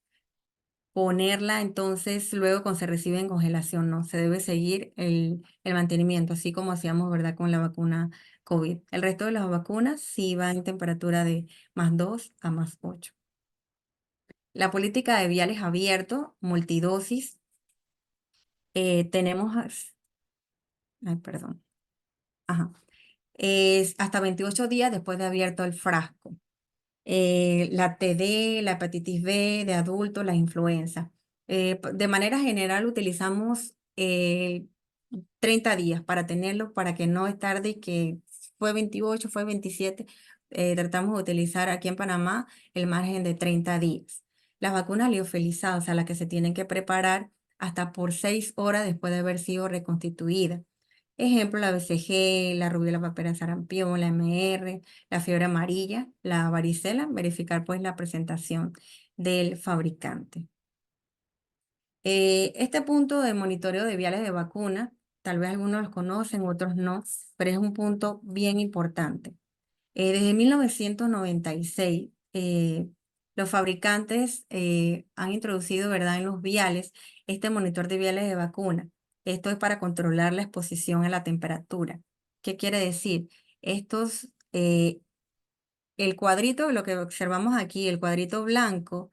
ponerla entonces luego cuando se recibe en congelación. No, se debe seguir el mantenimiento, así como hacíamos, ¿verdad?, con la vacuna COVID. El resto de las vacunas sí va en temperatura de +2 a +8. La política de viales abiertos, multidosis, tenemos, ay, perdón. Ajá. Es hasta 28 días después de abierto el frasco. La TD, la hepatitis B de adultos, la influenza. De manera general utilizamos 30 días para tenerlo, para que no es tarde y que fue 28, fue 27. Tratamos de utilizar aquí en Panamá el margen de 30 días. Las vacunas liofilizadas, o sea, las que se tienen que preparar hasta por 6 horas después de haber sido reconstituidas. Ejemplo, la BCG, la rubiola papera sarampión, la MR, la fiebre amarilla, la varicela, verificar pues la presentación del fabricante. Este punto de monitoreo de viales de vacuna, tal vez algunos los conocen, otros no, pero es un punto bien importante. Desde 1996, los fabricantes han introducido, ¿verdad?, en los viales este monitor de viales de vacuna. Esto es para controlar la exposición a la temperatura. ¿Qué quiere decir? Estos, el cuadrito, lo que observamos aquí, el cuadrito blanco,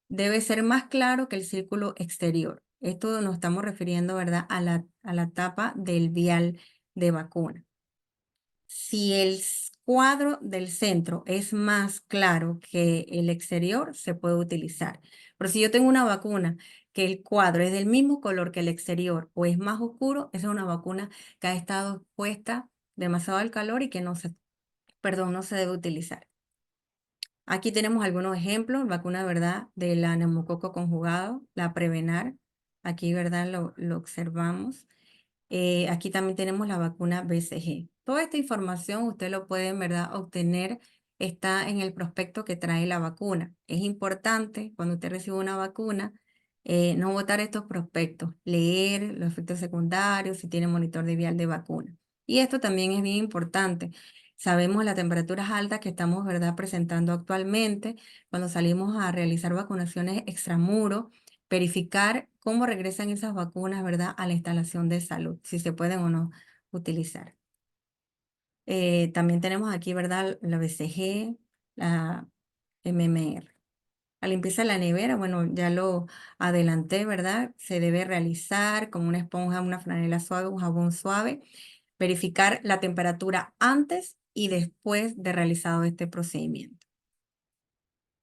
debe ser más claro que el círculo exterior. Esto nos estamos refiriendo, ¿verdad?, a la tapa del vial de vacuna. Si el cuadro del centro es más claro que el exterior, se puede utilizar. Pero si yo tengo una vacuna que el cuadro es del mismo color que el exterior o es más oscuro, esa es una vacuna que ha estado expuesta demasiado al calor y que no se debe utilizar. Aquí tenemos algunos ejemplos, vacuna, ¿verdad?, de la neumococo conjugado, la Prevenar. Aquí, ¿verdad?, lo observamos. Aquí también tenemos la vacuna BCG. Toda esta información usted lo puede, en verdad, obtener, está en el prospecto que trae la vacuna. Es importante cuando usted recibe una vacuna, no botar estos prospectos, leer los efectos secundarios, si tiene monitor de vial de vacuna. Y esto también es bien importante. Sabemos las temperaturas altas que estamos, ¿verdad?, presentando actualmente cuando salimos a realizar vacunaciones extramuro, verificar cómo regresan esas vacunas, ¿verdad?, a la instalación de salud, si se pueden o no utilizar. También tenemos aquí, ¿verdad?, la BCG, la MMR. La limpieza de la nevera, bueno, ya lo adelanté, ¿verdad? Se debe realizar con una esponja, una franela suave, un jabón suave, verificar la temperatura antes y después de realizado este procedimiento.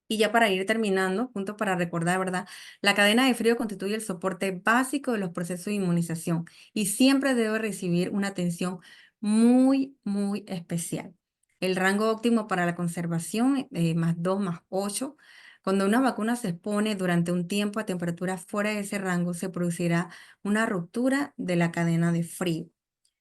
Y ya para ir terminando, punto para recordar, ¿verdad? La cadena de frío constituye el soporte básico de los procesos de inmunización y siempre debe recibir una atención muy, muy especial. El rango óptimo para la conservación, +2, +8. Cuando una vacuna se expone durante un tiempo a temperaturas fuera de ese rango, se producirá una ruptura de la cadena de frío.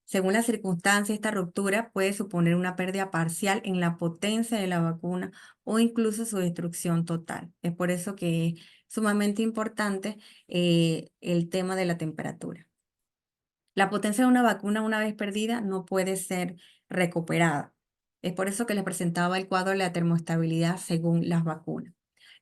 Según las circunstancias, esta ruptura puede suponer una pérdida parcial en la potencia de la vacuna o incluso su destrucción total. Es por eso que es sumamente importante el tema de la temperatura. La potencia de una vacuna una vez perdida no puede ser recuperada. Es por eso que les presentaba el cuadro de la termoestabilidad según las vacunas.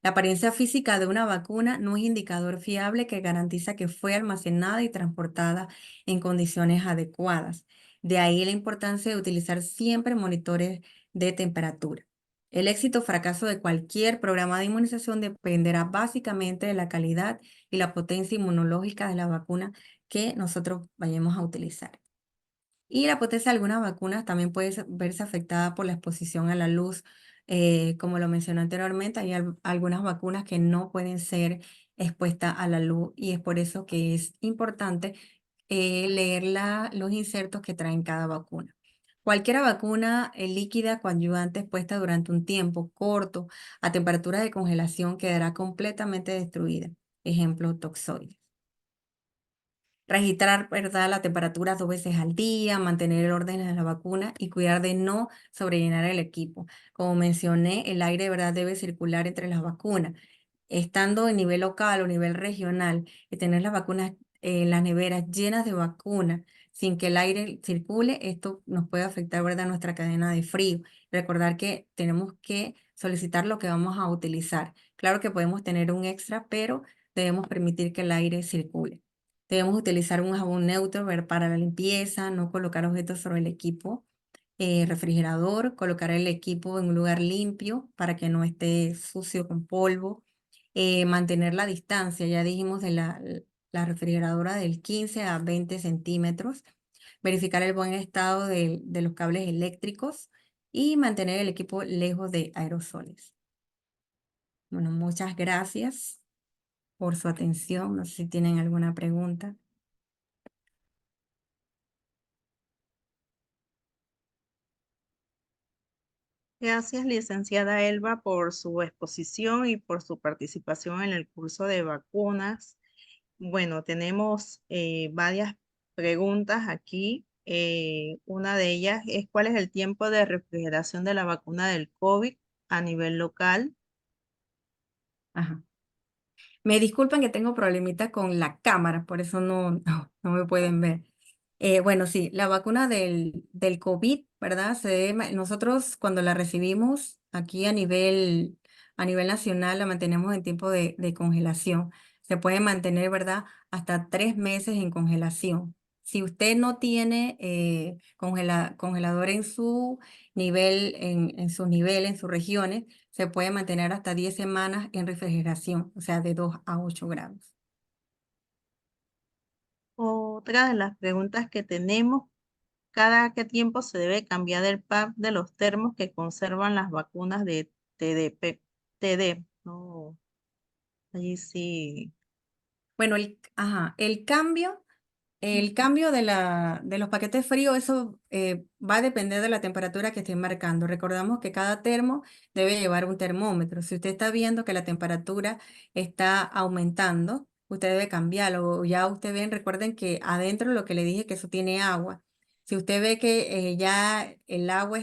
La apariencia física de una vacuna no es indicador fiable que garantiza que fue almacenada y transportada en condiciones adecuadas. De ahí la importancia de utilizar siempre monitores de temperatura. El éxito o fracaso de cualquier programa de inmunización dependerá básicamente de la calidad y la potencia inmunológica de la vacuna que nosotros vayamos a utilizar. Y la potencia de algunas vacunas también puede verse afectada por la exposición a la luz. Como lo mencioné anteriormente, hay algunas vacunas que no pueden ser expuestas a la luz y es por eso que es importante leer los insertos que traen cada vacuna. Cualquier vacuna líquida coadyuvante expuesta durante un tiempo corto a temperaturas de congelación quedará completamente destruida. Ejemplo, toxoides. Registrar, ¿verdad?, la temperatura 2 veces al día, mantener el orden de la vacuna y cuidar de no sobrellenar el equipo. Como mencioné, el aire, ¿verdad?, debe circular entre las vacunas. Estando en nivel local o nivel regional y tener las vacunas en las neveras llenas de vacunas sin que el aire circule, esto nos puede afectar, ¿verdad?, nuestra cadena de frío. Recordar que tenemos que solicitar lo que vamos a utilizar. Claro que podemos tener un extra, pero debemos permitir que el aire circule. Debemos utilizar un jabón neutro para la limpieza, no colocar objetos sobre el equipo refrigerador, colocar el equipo en un lugar limpio para que no esté sucio con polvo, mantener la distancia, ya dijimos de la refrigeradora del 15 a 20 centímetros, verificar el buen estado de los cables eléctricos y mantener el equipo lejos de aerosoles. Bueno, muchas gracias por su atención. No sé si tienen alguna pregunta. Gracias, licenciada Elba, por su exposición y por su participación en el curso de vacunas. Bueno, tenemos varias preguntas aquí. Una de ellas es, ¿cuál es el tiempo de refrigeración de la vacuna del COVID a nivel local? Ajá. Me disculpan que tengo problemitas con la cámara, por eso no me pueden ver. Bueno, sí, la vacuna del COVID, ¿verdad? Nosotros cuando la recibimos aquí a nivel nacional, la mantenemos en tiempo de congelación. Se puede mantener, ¿verdad? Hasta 3 meses en congelación. Si usted no tiene congelador en su nivel, en su nivel, en sus regiones, se puede mantener hasta 10 semanas en refrigeración, o sea, de 2 a 8 grados. Otra de las preguntas que tenemos, ¿cada qué tiempo se debe cambiar el pack de los termos que conservan las vacunas de TD? No, allí sí. Bueno, el cambio de los paquetes fríos, eso va a depender de la temperatura que estén marcando. Recordamos que cada termo debe llevar un termómetro. Si usted está viendo que la temperatura está aumentando, usted debe cambiarlo. Ya usted ven, recuerden que adentro lo que le dije que eso tiene agua. Si usted ve que ya el agua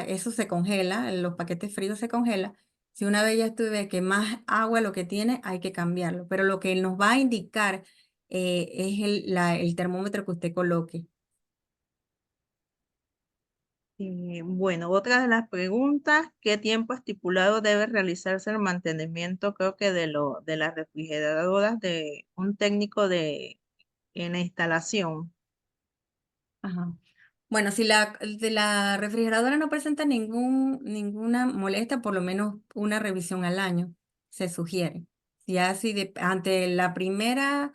eso se congela, los paquetes fríos se congelan. Si una vez ya usted ve que más agua lo que tiene, hay que cambiarlo. Pero lo que nos va a indicar es el termómetro que usted coloque. Bueno, otra de las preguntas, ¿qué tiempo estipulado debe realizarse el mantenimiento, creo que de las refrigeradoras de un técnico en la instalación? Ajá. Bueno, si la refrigeradora no presenta ninguna molestia, por lo menos una revisión al año se sugiere. Ya si ante la primera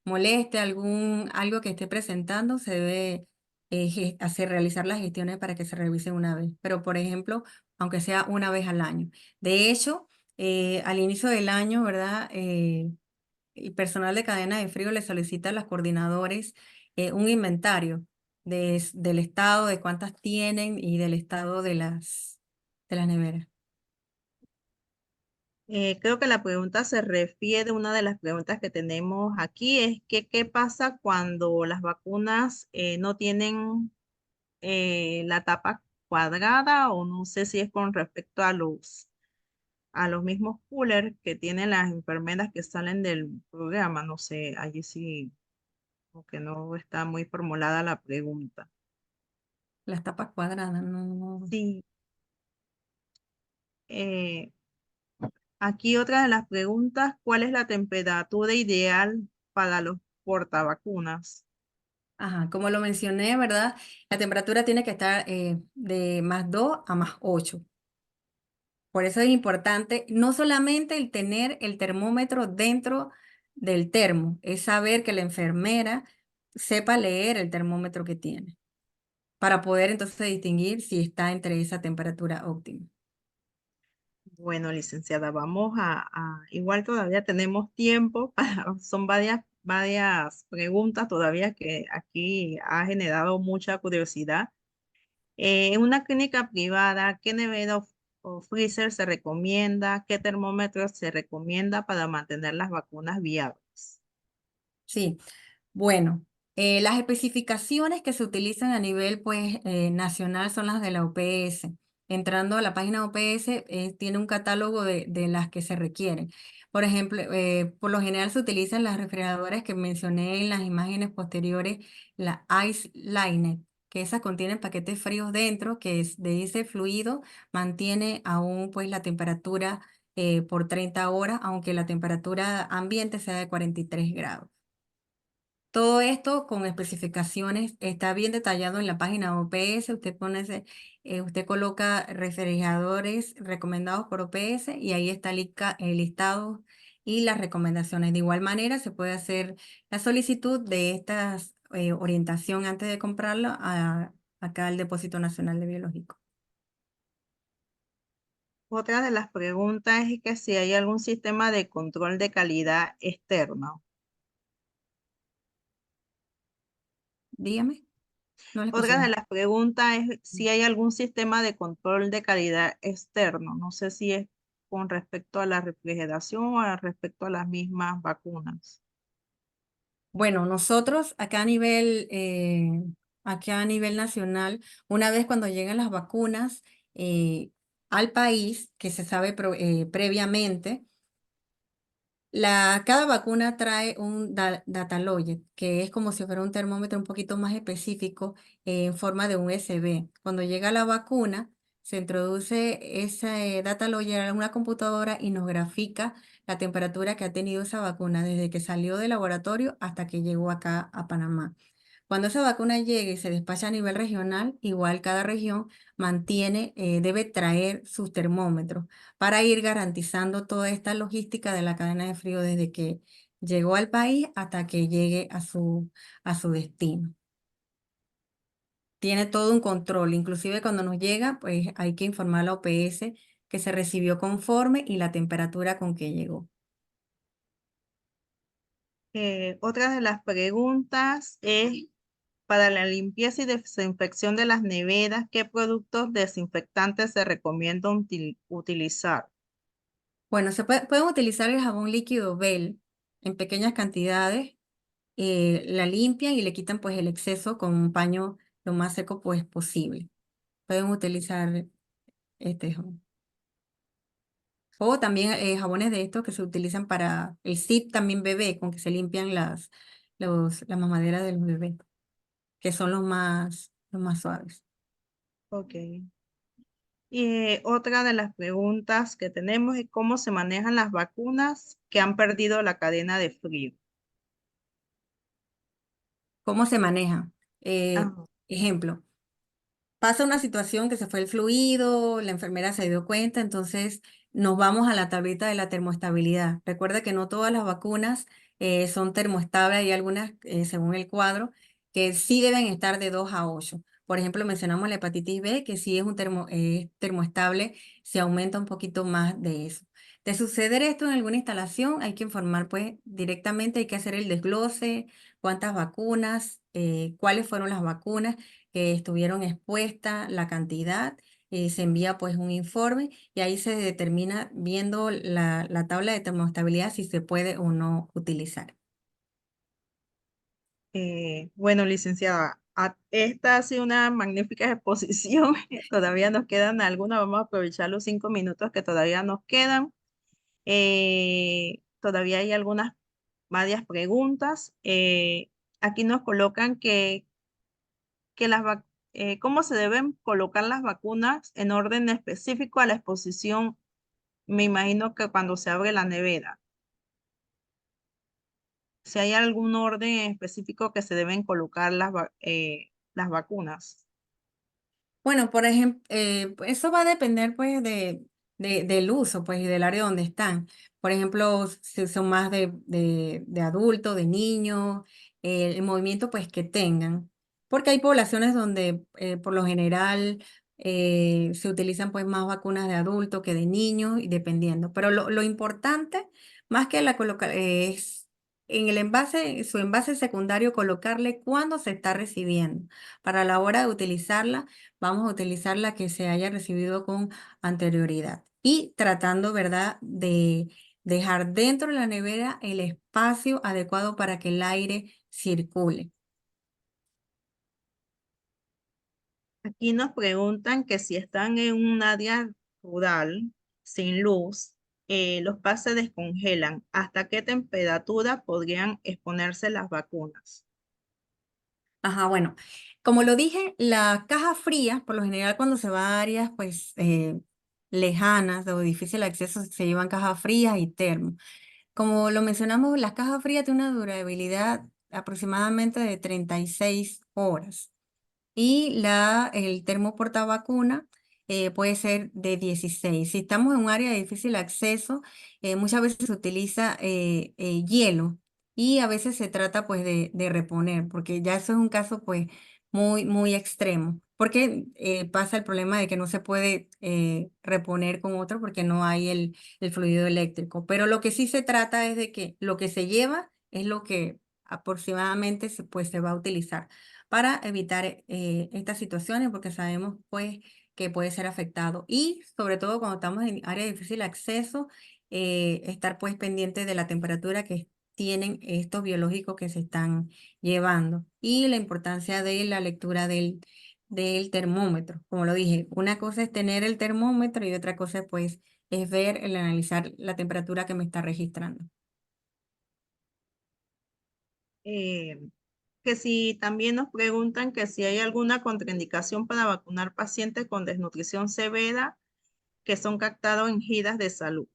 molestia, algo que esté presentando, se debe realizar las gestiones para que se revise una vez. Pero, por ejemplo, aunque sea una vez al año. De hecho, al inicio del año, ¿verdad? El personal de cadena de frío le solicita a los coordinadores un inventario del estado, de cuántas tienen y del estado de las neveras. Creo que la pregunta se refiere, una de las preguntas que tenemos aquí es que qué pasa cuando las vacunas no tienen la tapa cuadrada, o no sé si es con respecto a los mismos coolers que tienen las enfermeras que salen del programa. No sé, allí sí, como que no está muy formulada la pregunta. Las tapas cuadradas, no. Sí, eh, aquí otra de las preguntas, ¿cuál es la temperatura ideal para los portavacunas? Ajá, como lo mencioné, ¿verdad? La temperatura tiene que estar de +2 a +8. Por eso es importante no solamente el tener el termómetro dentro del termo, es saber que la enfermera sepa leer el termómetro que tiene, para poder entonces distinguir si está entre esa temperatura óptima. Bueno, licenciada, igual todavía tenemos tiempo son varias preguntas todavía que aquí ha generado mucha curiosidad. En una clínica privada, ¿qué nevera o freezer se recomienda? ¿Qué termómetro se recomienda para mantener las vacunas viables? Sí, bueno, las especificaciones que se utilizan a nivel pues, nacional son las de la OPS. Entrando a la página OPS, tiene un catálogo de las que se requieren. Por ejemplo, por lo general se utilizan las refrigeradoras que mencioné en las imágenes posteriores, la Ice Line, que esas contienen paquetes fríos dentro, que es de ese fluido mantiene aún pues la temperatura por 30 horas, aunque la temperatura ambiente sea de 43 grados. Todo esto con especificaciones está bien detallado en la página OPS. Usted coloca refrigeradores recomendados por OPS y ahí está el listado y las recomendaciones. De igual manera, se puede hacer la solicitud de esta orientación antes de comprarlo acá al Depósito Nacional de Biológicos. Otra de las preguntas es que si hay algún sistema de control de calidad externo. Dígame. No la escuché Otra de bien. las preguntas es si hay algún sistema de control de calidad externo. No sé si es con respecto a la refrigeración o respecto a las mismas vacunas. Bueno, nosotros acá a nivel nacional, una vez cuando llegan las vacunas al país, que se sabe previamente, cada vacuna trae un datalogue, que es como si fuera un termómetro un poquito más específico en forma de USB. Cuando llega la vacuna, se introduce ese datalogue a una computadora y nos grafica la temperatura que ha tenido esa vacuna desde que salió del laboratorio hasta que llegó acá a Panamá. Cuando esa vacuna llegue y se despacha a nivel regional, igual cada región debe traer sus termómetros para ir garantizando toda esta logística de la cadena de frío desde que llegó al país hasta que llegue a su destino. Tiene todo un control, inclusive cuando nos llega, pues hay que informar a la OPS que se recibió conforme y la temperatura con que llegó. Otra de las preguntas es para la limpieza y desinfección de las neveras, ¿qué productos desinfectantes se recomienda utilizar? Bueno, pueden utilizar el jabón líquido Bell en pequeñas cantidades, la limpian y le quitan pues el exceso con un paño lo más seco pues posible. Pueden utilizar este jabón. O también jabones de estos que se utilizan para el SIP también bebé, con que se limpian las mamaderas del bebé, que son los más suaves. Ok. Y otra de las preguntas que tenemos es cómo se manejan las vacunas que han perdido la cadena de frío. ¿Cómo se maneja? Eh, Ah, ejemplo. Pasa una situación que se fue el fluido, la enfermera se dio cuenta, entonces nos vamos a la tablita de la termoestabilidad. Recuerda que no todas las vacunas son termoestables, hay algunas, según el cuadro, que sí deben estar de 2 a 8. Por ejemplo, mencionamos la hepatitis B, que sí es termoestable, se aumenta un poquito más de eso. De suceder esto en alguna instalación, hay que informar pues directamente, hay que hacer el desglose, cuántas vacunas, cuáles fueron las vacunas que estuvieron expuestas, la cantidad, se envía pues un informe y ahí se determina viendo la tabla de termostabilidad si se puede o no utilizar. bueno, licenciada, esta ha sido una magnífica exposición. Todavía nos quedan algunas. Vamos a aprovechar los 5 minutos que todavía nos quedan. Todavía hay algunas varias preguntas. Aquí nos colocan que cómo se deben colocar las vacunas en orden específico a la exposición. Me imagino que cuando se abre la nevera, si hay algún orden específico que se deben colocar las vacunas. Bueno, por ejemplo, eso va a depender pues del uso pues y del área donde están. Por ejemplo, si son más de adultos, de niños, el movimiento pues que tengan. Porque hay poblaciones donde por lo general se utilizan pues más vacunas de adultos que de niños y dependiendo. Pero lo importante, más que la colocar, es en el envase, su envase secundario, colocarle cuando se está recibiendo. Para la hora de utilizarla vamos a utilizar la que se haya recibido con anterioridad. Y tratando, ¿verdad?, de dejar dentro de la nevera el espacio adecuado para que el aire circule. Aquí nos preguntan que si están en un área rural sin luz, los PAS se descongelan. ¿Hasta qué temperatura podrían exponerse las vacunas? Ajá, bueno, como lo dije, la caja fría, por lo general cuando se va a áreas pues lejanas o difícil acceso, se llevan cajas frías y termos. Como lo mencionamos, las cajas frías tienen una durabilidad aproximadamente de 36 horas. Y el termo portavacuna puede ser de 16. Si estamos en un área de difícil acceso, muchas veces se utiliza hielo y a veces se trata pues de reponer, porque ya eso es un caso pues muy extremo, porque pasa el problema de que no se puede reponer con otro porque no hay el fluido eléctrico. Pero lo que sí se trata es de que lo que se lleva es lo que aproximadamente pues, se va a utilizar para evitar estas situaciones porque sabemos pues que puede ser afectado. Y sobre todo cuando estamos en área de difícil acceso, estar pues pendiente de la temperatura que tienen estos biológicos que se están llevando y la importancia de la lectura del termómetro. Como lo dije, una cosa es tener el termómetro y otra cosa pues es ver, el analizar la temperatura que me está registrando. Eh, que si también nos preguntan que si hay alguna contraindicación para vacunar pacientes con desnutrición severa que son captados en giras de salud.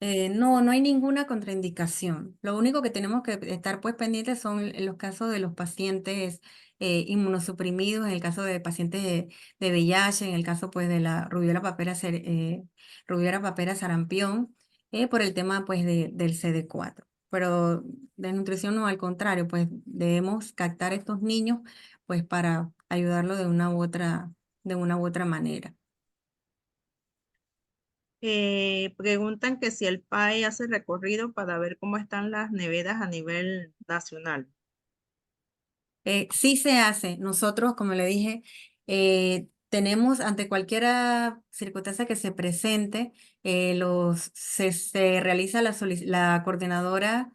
No, no hay ninguna contraindicación. Lo único que tenemos que estar pues pendientes son en los casos de los pacientes inmunosuprimidos, en el caso de pacientes de VIH, en el caso pues de la rubiola papera sarampión, por el tema pues del CD4. Pero desnutrición no, al contrario, pues debemos captar estos niños pues para ayudarlos de una u otra manera. Preguntan que si el PAE hace recorrido para ver cómo están las neveras a nivel nacional. Sí se hace. Nosotros, como le dije, tenemos ante cualquier circunstancia que se presente, se realiza la coordinadora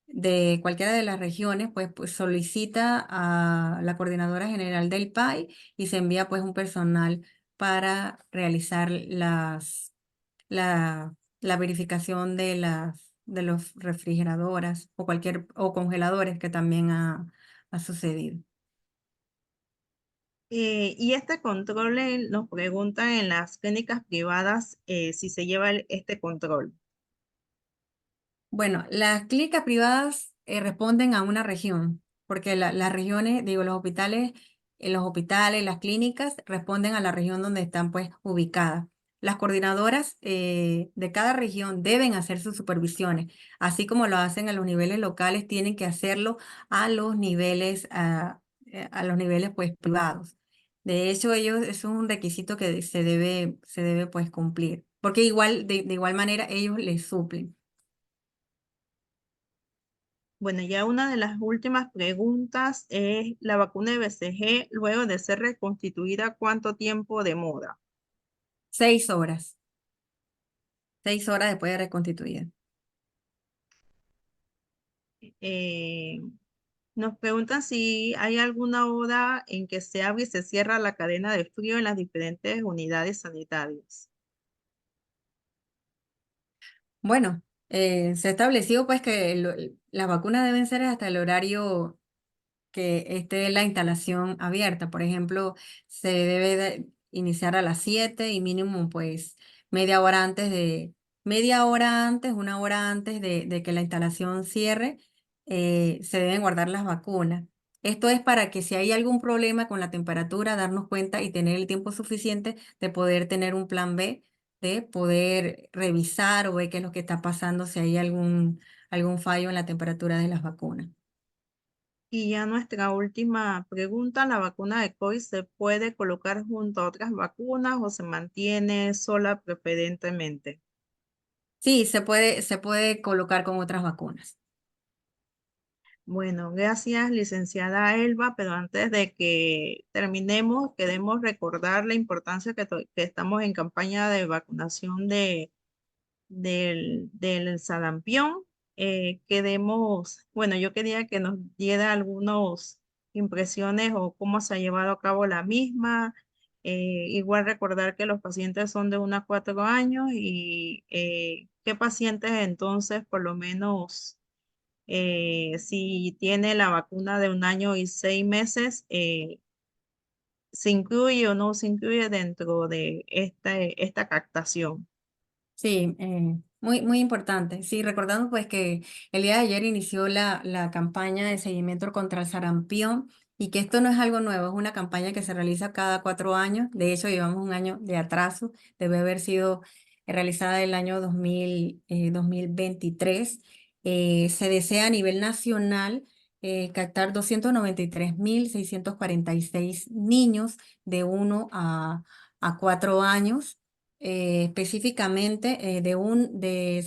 de cualquiera de las regiones, pues solicita a la coordinadora general del PAI y se envía pues un personal para realizar la verificación de los refrigeradoras o o congeladores que también ha sucedido. Y este control nos preguntan en las clínicas privadas si se lleva este control. Bueno, las clínicas privadas responden a una región, porque las regiones, digo, los hospitales, las clínicas responden a la región donde están pues ubicadas. Las coordinadoras de cada región deben hacer sus supervisiones, así como lo hacen a los niveles locales, tienen que hacerlo a los niveles pues privados. De hecho, eso es un requisito que se debe pues cumplir, porque de igual manera ellos les suplen. Bueno, ya una de las últimas preguntas es la vacuna de BCG, luego de ser reconstituida, ¿cuánto tiempo demora? 6 horas. 6 horas después de reconstituida. Eh, Nos preguntan si hay alguna hora en que se abre y se cierra la cadena de frío en las diferentes unidades sanitarias. Bueno, se ha establecido pues que las vacunas deben ser hasta el horario que esté la instalación abierta. Por ejemplo, se debe de iniciar a las 7 y mínimo pues media hora antes, una hora antes de que la instalación cierre, se deben guardar las vacunas. Esto es para que si hay algún problema con la temperatura, darnos cuenta y tener el tiempo suficiente de poder tener un plan B, de poder revisar o ver qué es lo que está pasando, si hay algún fallo en la temperatura de las vacunas. Y ya nuestra última pregunta, ¿la vacuna de COVID se puede colocar junto a otras vacunas o se mantiene sola preferentemente? Sí, se puede colocar con otras vacunas. Bueno, gracias, licenciada Elba, pero antes de que terminemos, queremos recordar la importancia que estamos en campaña de vacunación del sarampión. Bueno, yo quería que nos diera algunas impresiones o cómo se ha llevado a cabo la misma. Igual recordar que los pacientes son de 1 a 4 años y qué pacientes entonces, por lo menos, si tiene la vacuna de 1 año y 6 meses, se incluye o no se incluye dentro de esta captación. Sí, muy importante. Sí, recordando pues que el día de ayer inició la campaña de seguimiento contra el sarampión y que esto no es algo nuevo, es una campaña que se realiza cada 4 años. De hecho, llevamos un año de atraso, debe haber sido realizada el año 2023. Se desea a nivel nacional captar 293.646 niños de 1 a 4 años, específicamente se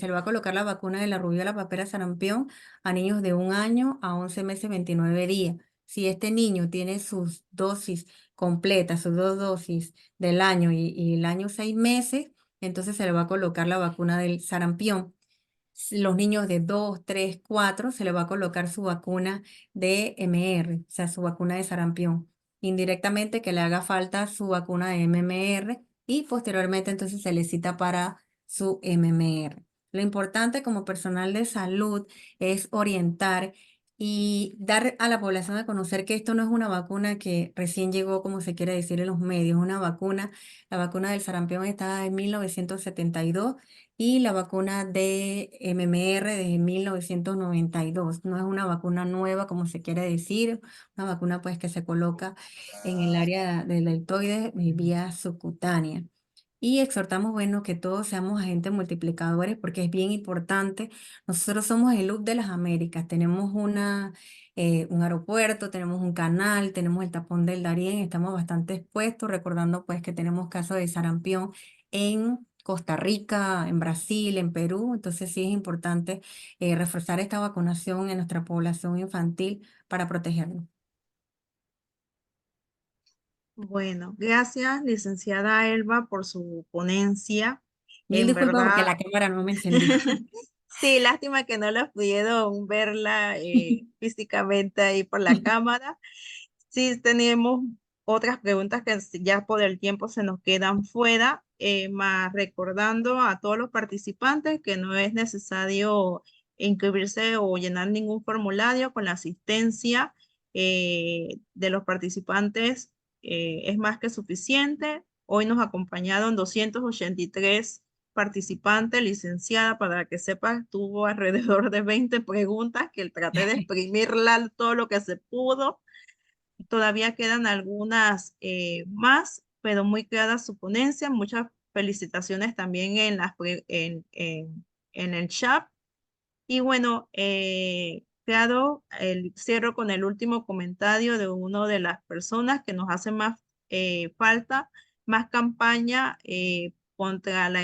le va a colocar la vacuna de la rubiola papera sarampión a niños de 1 año a 11 meses 29 días. si este niño tiene sus dosis completas, sus dos dosis del año y el año 6 meses, entonces se le va a colocar la vacuna del sarampión. Los niños de 2, 3, 4 se le va a colocar su vacuna de MR, o sea, su vacuna de sarampión. Indirectamente que le haga falta su vacuna de MMR y posteriormente entonces se le cita para su MMR. Lo importante como personal de salud es orientar y dar a la población a conocer que esto no es una vacuna que recién llegó, como se quiere decir en los medios, una vacuna, la vacuna del sarampión está en 1972 y la vacuna de MMR desde 1992. No es una vacuna nueva, como se quiere decir, una vacuna pues que se coloca en el área del deltoides vía subcutánea. Y exhortamos, bueno, que todos seamos agentes multiplicadores porque es bien importante. Nosotros somos el hub de las Américas. Tenemos un aeropuerto, tenemos un canal, tenemos el tapón del Darién, estamos bastante expuestos, recordando pues que tenemos casos de sarampión en Costa Rica, en Brasil, en Perú. Entonces sí es importante reforzar esta vacunación en nuestra población infantil para protegernos. Bueno, gracias, licenciada Elba, por su ponencia. Mil En disculpas porque verdad, la cámara no me encendió. sí, lástima que no la pudieron verla físicamente ahí por la cámara. Sí, tenemos otras preguntas que ya por el tiempo se nos quedan fuera, más recordando a todos los participantes que no es necesario inscribirse o llenar ningún formulario con la asistencia de los participantes, es más que suficiente. Hoy nos acompañaron 283 participantes, licenciada, para que sepas, tuvo alrededor de 20 preguntas que traté de exprimirla todo lo que se pudo. Todavía quedan algunas más, pero muy clara su ponencia. Muchas felicitaciones también en el chat. Y bueno, claro, cierro con el último comentario de una de las personas que nos hace más falta, más campaña contra la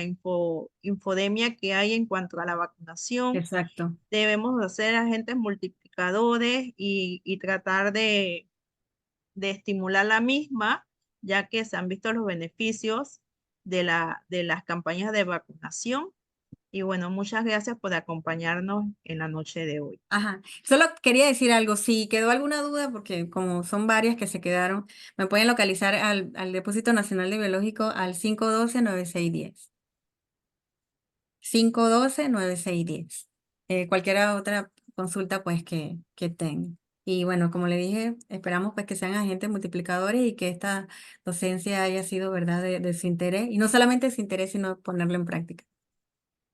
infodemia que hay en cuanto a la vacunación. Exacto. Debemos hacer agentes multiplicadores y tratar de estimular la misma, ya que se han visto los beneficios de las campañas de vacunación. Y bueno, muchas gracias por acompañarnos en la noche de hoy. Ajá. Solo quería decir algo. Si quedó alguna duda, porque como son varias que se quedaron, me pueden localizar al Depósito Nacional de Biológico al 512-9610. 512-9610. Cualquier otra consulta pues que tengan. Y bueno, como le dije, esperamos pues que sean agentes multiplicadores y que esta docencia haya sido, ¿verdad?, de su interés. Y no solamente de su interés, sino ponerlo en práctica.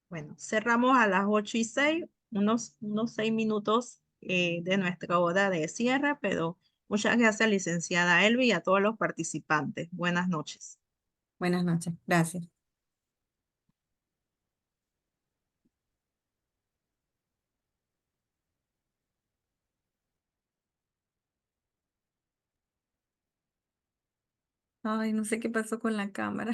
Bueno, cerramos a las 8:06, unos 6 minutos de nuestra hora de cierre, pero muchas gracias, licenciada Elvi, y a todos los participantes. Buenas noches. Buenas noches. Gracias. Ay, no sé qué pasó con la cámara.